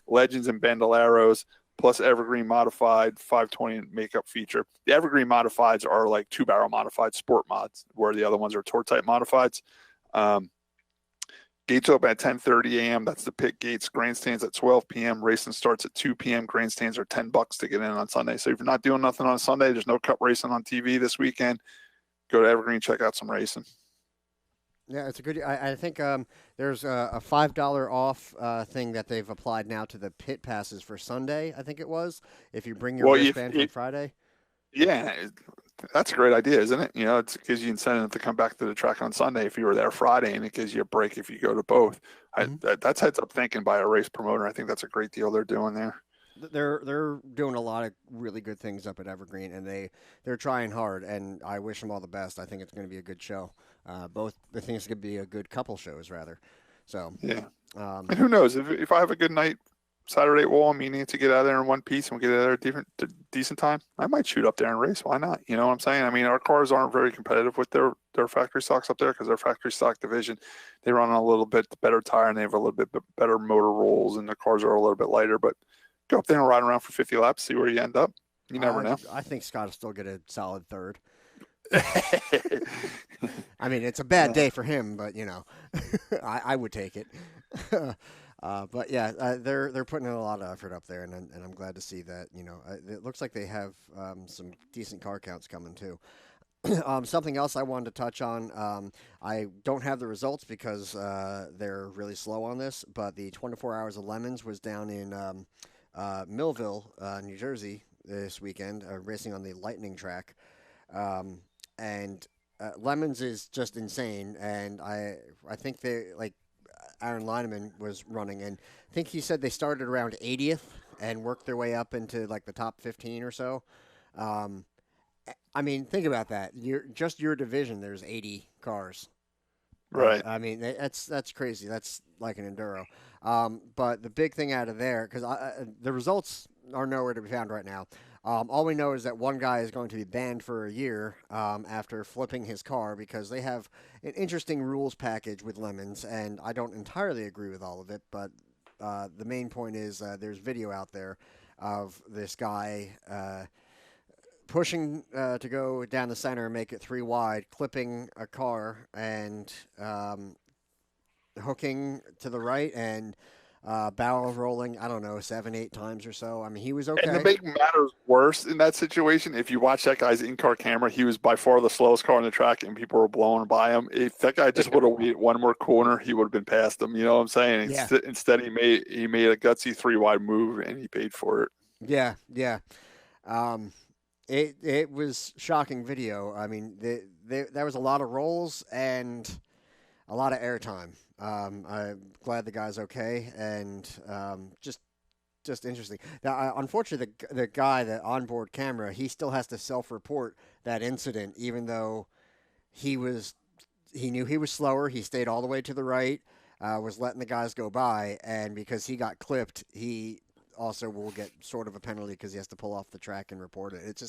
Legends and Bandoleros, plus Evergreen Modified 520 makeup feature. The Evergreen Modifieds are like 2-barrel modified sport mods, where the other ones are Tour Type Modifieds. Gates open at 10:30 a.m. That's the pit gates. Grandstands at 12 p.m. Racing starts at 2 p.m. Grandstands are $10 to get in on Sunday. So if you're not doing nothing on Sunday, there's no cup racing on TV this weekend. Go to Evergreen, check out some racing. Yeah, it's a good. I think there's a $5 off thing that they've applied now to the pit passes for Sunday. I think it was if you bring your wristband from Friday. Yeah, that's a great idea, isn't it? It gives you incentive to come back to the track on Sunday if you were there Friday, and it gives you a break if you go to both. That's heads up thinking by a race promoter. I think that's a great deal they're doing there. they're doing a lot of really good things up at Evergreen, and they're trying hard. And I wish them all the best. I think it's going to be a good show. I think it's going to be a good couple shows rather. So yeah. And who knows if I have a good night Saturday at Wall, meaning to get out of there in one piece and we get out there at a decent time, I might shoot up there and race. Why not? You know what I'm saying? I mean, our cars aren't very competitive with their factory stocks up there because their factory stock division, they run on a little bit better tire and they have a little bit better motor rolls and the cars are a little bit lighter. But go up there and ride around for 50 laps, see where you end up. You never know. I think Scott will still get a solid third. I mean, it's a bad day for him, but I would take it. But yeah, they're putting in a lot of effort up there, and I'm glad to see that. It looks like they have some decent car counts coming too. Something else I wanted to touch on. I don't have the results because they're really slow on this, but the 24 Hours of Lemons was down in Millville, New Jersey this weekend, racing on the Lightning track. And Lemons is just insane, and I think Aaron Lineman was running, and I think he said they started around 80th and worked their way up into like the top 15 or so. I mean, think about that. Your division, there's 80 cars. Right. I mean, that's crazy. That's like an enduro. But the big thing out of there, because the results are nowhere to be found right now. All we know is that one guy is going to be banned for a year after flipping his car because they have an interesting rules package with Lemons, and I don't entirely agree with all of it, but the main point is there's video out there of this guy pushing to go down the center and make it 3 wide, clipping a car and hooking to the right and barrel rolling, I don't know, 7-8 times or so. I mean, he was okay. And to make matters worse in that situation, if you watch that guy's in-car camera, he was by far the slowest car on the track, and people were blowing by him. If that guy just would have waited one more corner, he would have been past him. You know what I'm saying? Yeah. Instead, he made a gutsy 3-wide move, and he paid for it. Yeah. It was shocking video. I mean, there was a lot of rolls and a lot of airtime. I'm glad the guy's okay, and just interesting. Now, unfortunately, the guy, the onboard camera, he still has to self-report that incident, even though he knew he was slower. He stayed all the way to the right, was letting the guys go by, and because he got clipped, he also will get sort of a penalty because he has to pull off the track and report it.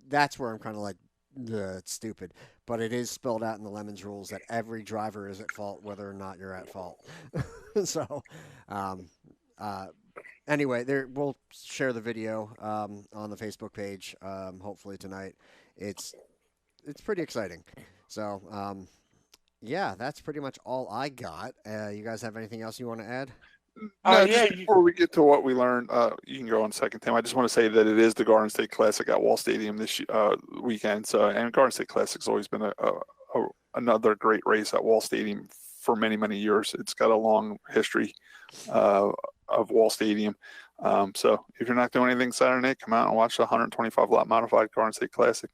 That's where I'm kind of like, it's stupid, but it is spelled out in the Lemons rules that every driver is at fault, whether or not you're at fault. So, anyway, we'll share the video on the Facebook page hopefully tonight. It's pretty exciting. So, yeah, that's pretty much all I got. You guys have anything else you want to add? No, just before we get to what we learned, you can go on second, Tim. I just want to say that it is the Garden State Classic at Wall Stadium this weekend. And Garden State Classic's always been another great race at Wall Stadium for many, many years. It's got a long history of Wall Stadium. So if you're not doing anything Saturday night, come out and watch the 125-lap modified Garden State Classic.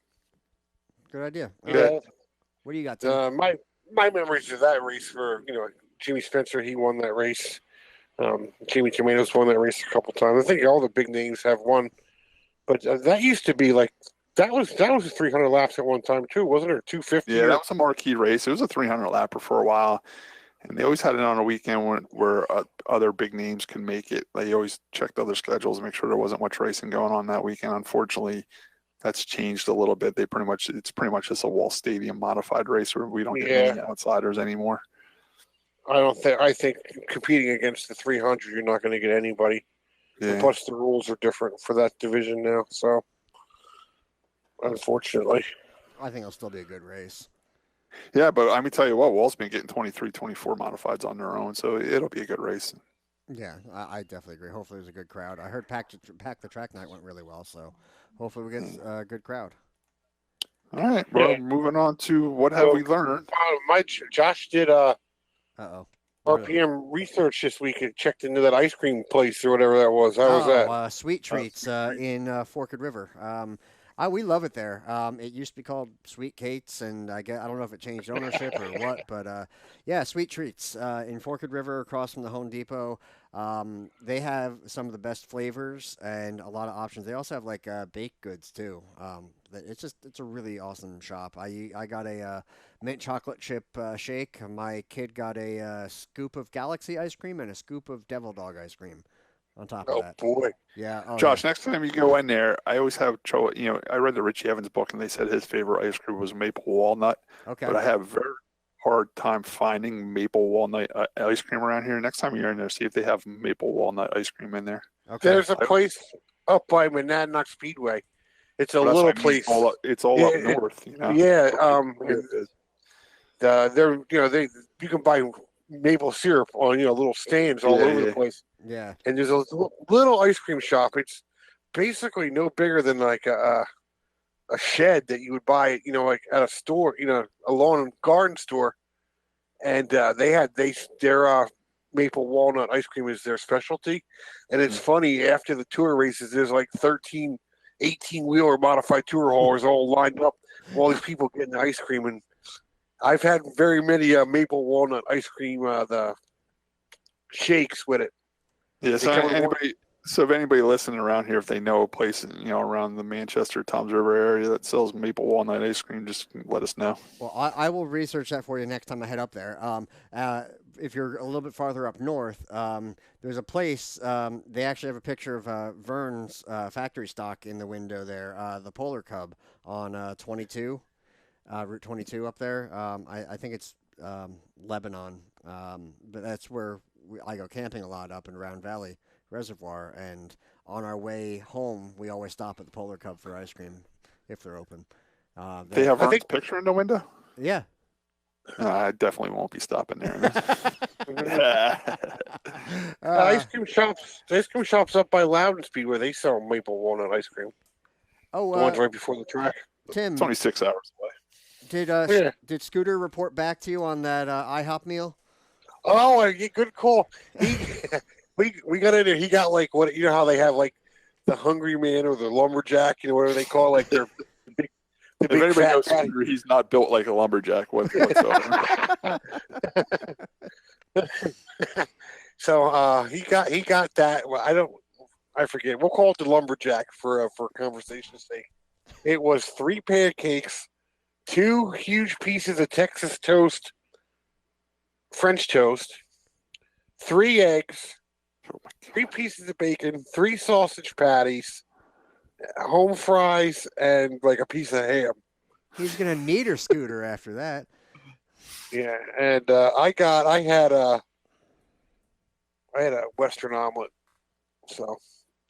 Good idea. Yeah. What do you got, Tim? My memories of that race were, Jimmy Spencer, he won that race. Jamie Tomatoes won that race a couple times. I think all the big names have won, but that used to be like that was 300 laps at one time too, wasn't it? 250. Yeah, that was a marquee race. It was a 300 lapper for a while, and they always had it on a weekend where other big names can make it. They always checked other schedules to make sure there wasn't much racing going on that weekend. Unfortunately, that's changed a little bit. It's pretty much just a Wall Stadium modified race where we don't get any outsiders anymore. I think competing against the 300, you're not going to get anybody. Yeah. Plus, the rules are different for that division now. So, unfortunately, I think it'll still be a good race. Yeah, but let me tell you what, Wall's been getting 23, 24 modifieds on their own, so it'll be a good race. Yeah, I definitely agree. Hopefully, there's a good crowd. I heard Pack the Track night went really well, so hopefully we get a good crowd. All right, well, moving on to what have we learned. Josh did RPM research this week and checked into that ice cream place or whatever that was. How was that? Sweet Treats in Forked River. We love it there. It used to be called Sweet Kate's, and I don't know if it changed ownership or what, but yeah, Sweet Treats in Forked River across from the Home Depot. They have some of the best flavors and a lot of options. They also have like baked goods too. It's a really awesome shop. I got a mint chocolate chip shake. My kid got a scoop of Galaxy ice cream and a scoop of Devil Dog ice cream on top of that. Oh boy. Yeah. Oh, Josh, yeah. next time you go in there, I always have trouble. I read the Richie Evans book, and they said his favorite ice cream was maple walnut. Okay. But I have a very hard time finding maple walnut ice cream around here. Next time you're in there, see if they have maple walnut ice cream in there. Okay. There's a place up by Monadnock Speedway. It's a little place. It's all up north. Yeah. You can buy maple syrup on little stands all over the place. Yeah. And there's a little ice cream shop. It's basically no bigger than like a shed that you would buy, like at a store, a lawn and garden store. And their maple walnut ice cream is their specialty. And it's funny, after the tour races, there's like 13 18-wheeler modified tour haulers all lined up, all these people getting the ice cream. And I've had very many maple walnut ice cream, the shakes with it. Yeah, so if anybody listening around here, if they know a place, around the Manchester, Toms River area that sells maple walnut ice cream, just let us know. Well, I will research that for you next time I head up there. If you're a little bit farther up north, there's a place, they actually have a picture of Vern's factory stock in the window there, the Polar Cub on 22, Route 22 up there. I think it's Lebanon, but that's where I go camping a lot up in Round Valley Reservoir, and on our way home, we always stop at the Polar Cub for ice cream if they're open. They have Vern's picture in the window? Yeah. I definitely won't be stopping there. Ice cream shops up by Loudon Speedway, they sell maple walnut ice cream. Oh, the ones right before the track. Tim, it's only 6 hours away. Did Scooter report back to you on that IHOP meal? Oh, good call. We got in there. He got like what how they have like the hungry man or the lumberjack, whatever they call like their big. If anybody knows Scooter, he's not built like a lumberjack whatsoever. So he got that. Well, I forget. We'll call it the lumberjack for conversation's sake. It was 3 pancakes, 2 huge pieces of Texas toast, French toast, 3 eggs, 3 pieces of bacon, 3 sausage patties, home fries, and like a piece of ham. He's gonna need her Scooter after that. Yeah, and I had a Western omelet, so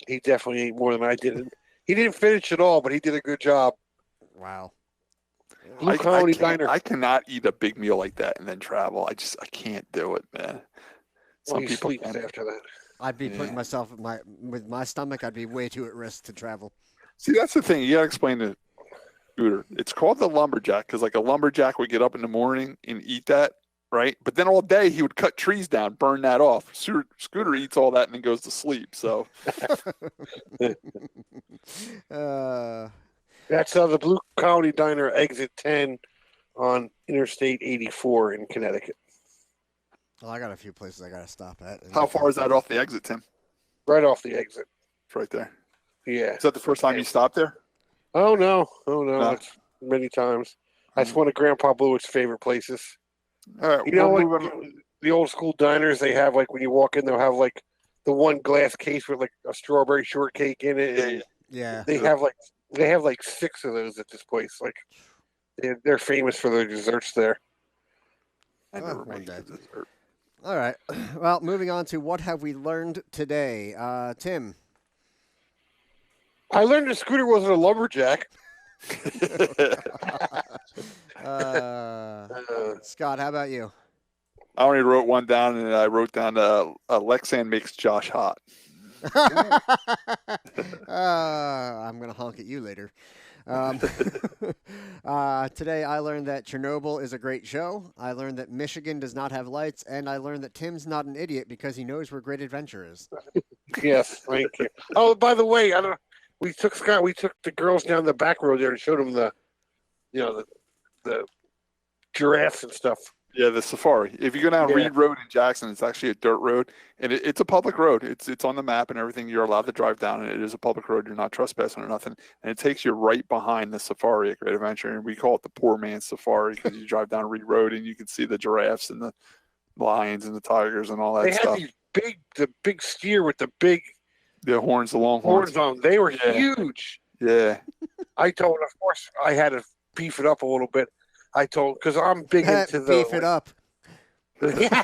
he definitely ate more than I did. He didn't finish it all, but he did a good job. Wow. I cannot eat a big meal like that and then travel. I can't do it, man. Some people sleep after that. I'd be putting myself with my stomach. I'd be way too at risk to travel. See, that's the thing. You gotta explain to Scooter. It's called the lumberjack because like a lumberjack would get up in the morning and eat that, right? But then all day he would cut trees down, burn that off. Scooter eats all that and then goes to sleep. So that's the Blue Colony Diner, exit 10 on Interstate 84 in Connecticut. Well, I got a few places I got to stop at. How far is that off the exit, Tim? Right off the exit. It's right there. Yeah. Is that the first time you stopped there? Oh, no. It's many times. That's one of Grandpa Blewett's favorite places. All right. Like the old school diners, they have like when you walk in, they'll have like the one glass case with like a strawberry shortcake in it. Yeah. They have like 6 of those at this place. Like they're famous for their desserts there. I never made dessert. All right. Well, moving on to what have we learned today, Tim? I learned a Scooter wasn't a lumberjack. Scott, how about you? I only wrote one down, and I wrote down Lexan makes Josh hot. I'm going to honk at you later. Today I learned that Chernobyl is a great show. I learned that Michigan does not have lights, and I learned that Tim's not an idiot because he knows where Great Adventure is. Yes, thank you. Oh, by the way, We took the girls down the back road there and showed them the giraffes and stuff. Yeah, the safari. If you go down Reed Road in Jackson, it's actually a dirt road, and it's a public road. It's on the map and everything. You're allowed to drive down, and it is a public road. You're not trespassing or nothing. And it takes you right behind the safari at Great Adventure, and we call it the poor man's safari because you drive down Reed Road and you can see the giraffes and the lions and the tigers and all that stuff. They had the big steer with the big horns, the long horns on. They were huge. Yeah. I told, of course, I had to beef it up a little bit. I told, because I'm big into the beef it up. Yeah,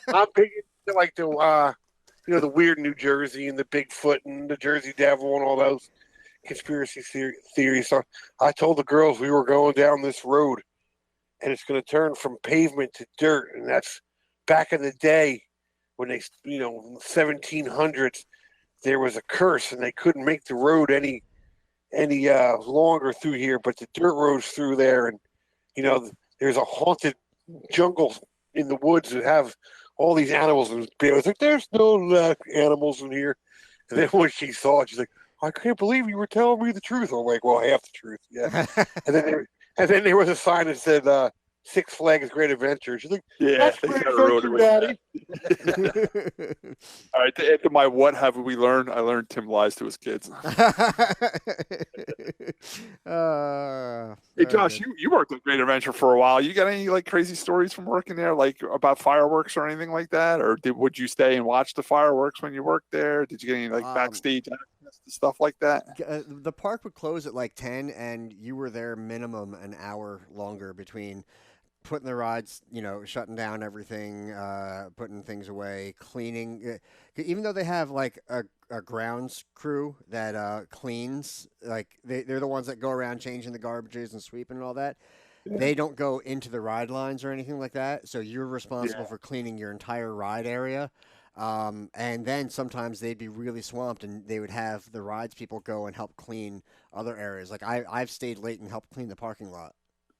I'm big into like the weird New Jersey and the Bigfoot and the Jersey Devil and all those conspiracy theories. So I told the girls we were going down this road, and it's going to turn from pavement to dirt, and that's back in the day when they, 1700s, there was a curse and they couldn't make the road any longer through here, but the dirt roads through there, and there's a haunted jungle in the woods that have all these animals. And I was like, there's no animals in here. And then when she saw it, she's like, I can't believe you were telling me the truth. I'm like, well, half the truth, yeah. and then there was a sign that said Six Flags Great Adventure. She's like, yeah, that's Great Adventure, Daddy. All right, after my what have we learned? I learned Tim lies to his kids. Hey, Josh, you worked at Great Adventure for a while. You got any like crazy stories from working there, like about fireworks or anything like that? Or would you stay and watch the fireworks when you worked there? Did you get any like backstage access to stuff like that? The park would close at like 10, and you were there minimum an hour longer between putting the rides, shutting down everything, putting things away, cleaning. Even though they have like a grounds crew that cleans, like they're the ones that go around changing the garbages and sweeping and all that. Yeah. They don't go into the ride lines or anything like that. So you're responsible for cleaning your entire ride area. And then sometimes they'd be really swamped, and they would have the rides people go and help clean other areas. Like I've stayed late and helped clean the parking lot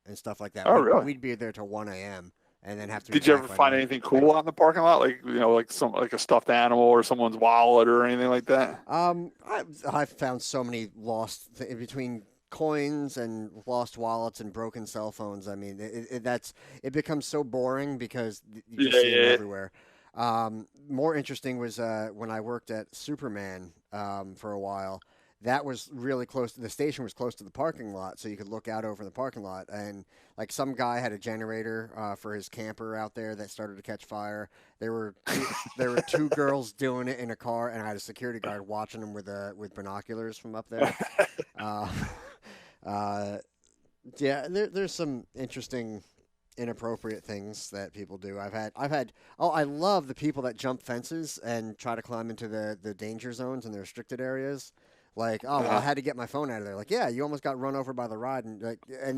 and stuff like that. Oh, really? We'd be there till 1 a.m. and then have to. Did you ever find anything cool out in the parking lot, like like a stuffed animal or someone's wallet or anything like that? I've found so many lost in between coins and lost wallets and broken cell phones. I mean, it becomes so boring because you just see them everywhere. More interesting was when I worked at Superman for a while. That was really close. The station was close to the parking lot, so you could look out over the parking lot. And like some guy had a generator for his camper out there that started to catch fire. There were two girls doing it in a car, and I had a security guard watching them with binoculars from up there. There's some interesting, inappropriate things that people do. I love the people that jump fences and try to climb into the danger zones and the restricted areas. Like, oh, well, I had to get my phone out of there. Like, yeah, you almost got run over by the ride, and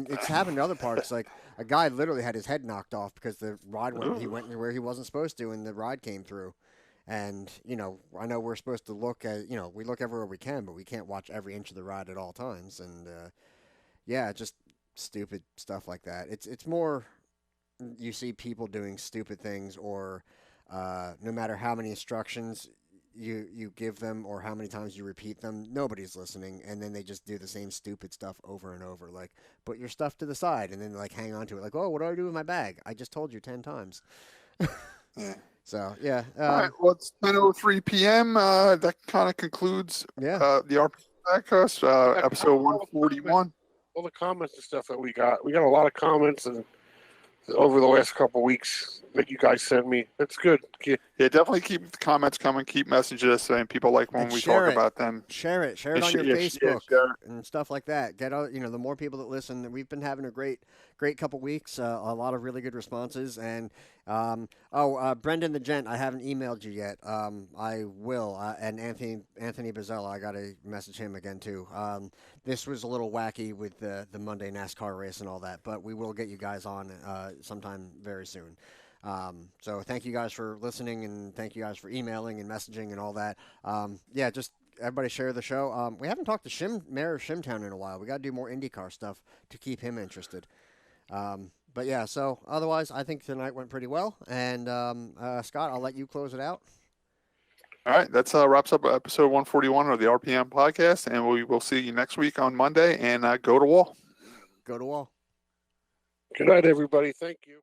it's happened to other parks. Like, a guy literally had his head knocked off because the ride he went where he wasn't supposed to, and the ride came through. And I know we're supposed to look at, we look everywhere we can, but we can't watch every inch of the ride at all times. And just stupid stuff like that. It's more you see people doing stupid things, or no matter how many instructions you give them or how many times you repeat them, nobody's listening, and then they just do the same stupid stuff over and over, like put your stuff to the side and then like hang on to it like, oh, what do I do with my bag? I just told you 10 times. So yeah. All right, well, it's 10:03 p.m. That kind of concludes the RP Podcast, episode 141. All the comments and stuff that we got a lot of comments and over the last couple of weeks that you guys sent me. That's good. Yeah, definitely keep the comments coming. Keep messaging us, and people like when we talk about them. Share it on your Facebook and stuff like that. Get out, the more people that listen. We've been having a great couple weeks. A lot of really good responses. And Brendan the Gent, I haven't emailed you yet. I will. And Anthony Bozzella, I got to message him again too. This was a little wacky with the Monday NASCAR race and all that, but we will get you guys on sometime very soon. So thank you guys for listening, and thank you guys for emailing and messaging and all that. Just everybody share the show. We haven't talked to Mayor of Shimtown in a while. We got to do more IndyCar stuff to keep him interested. But yeah, so otherwise, I think tonight went pretty well. And Scott, I'll let you close it out. All right, that's wraps up episode 141 of the RPM podcast, and we will see you next week on Monday. And go to wall. Go to wall. Good night, everybody. Thank you.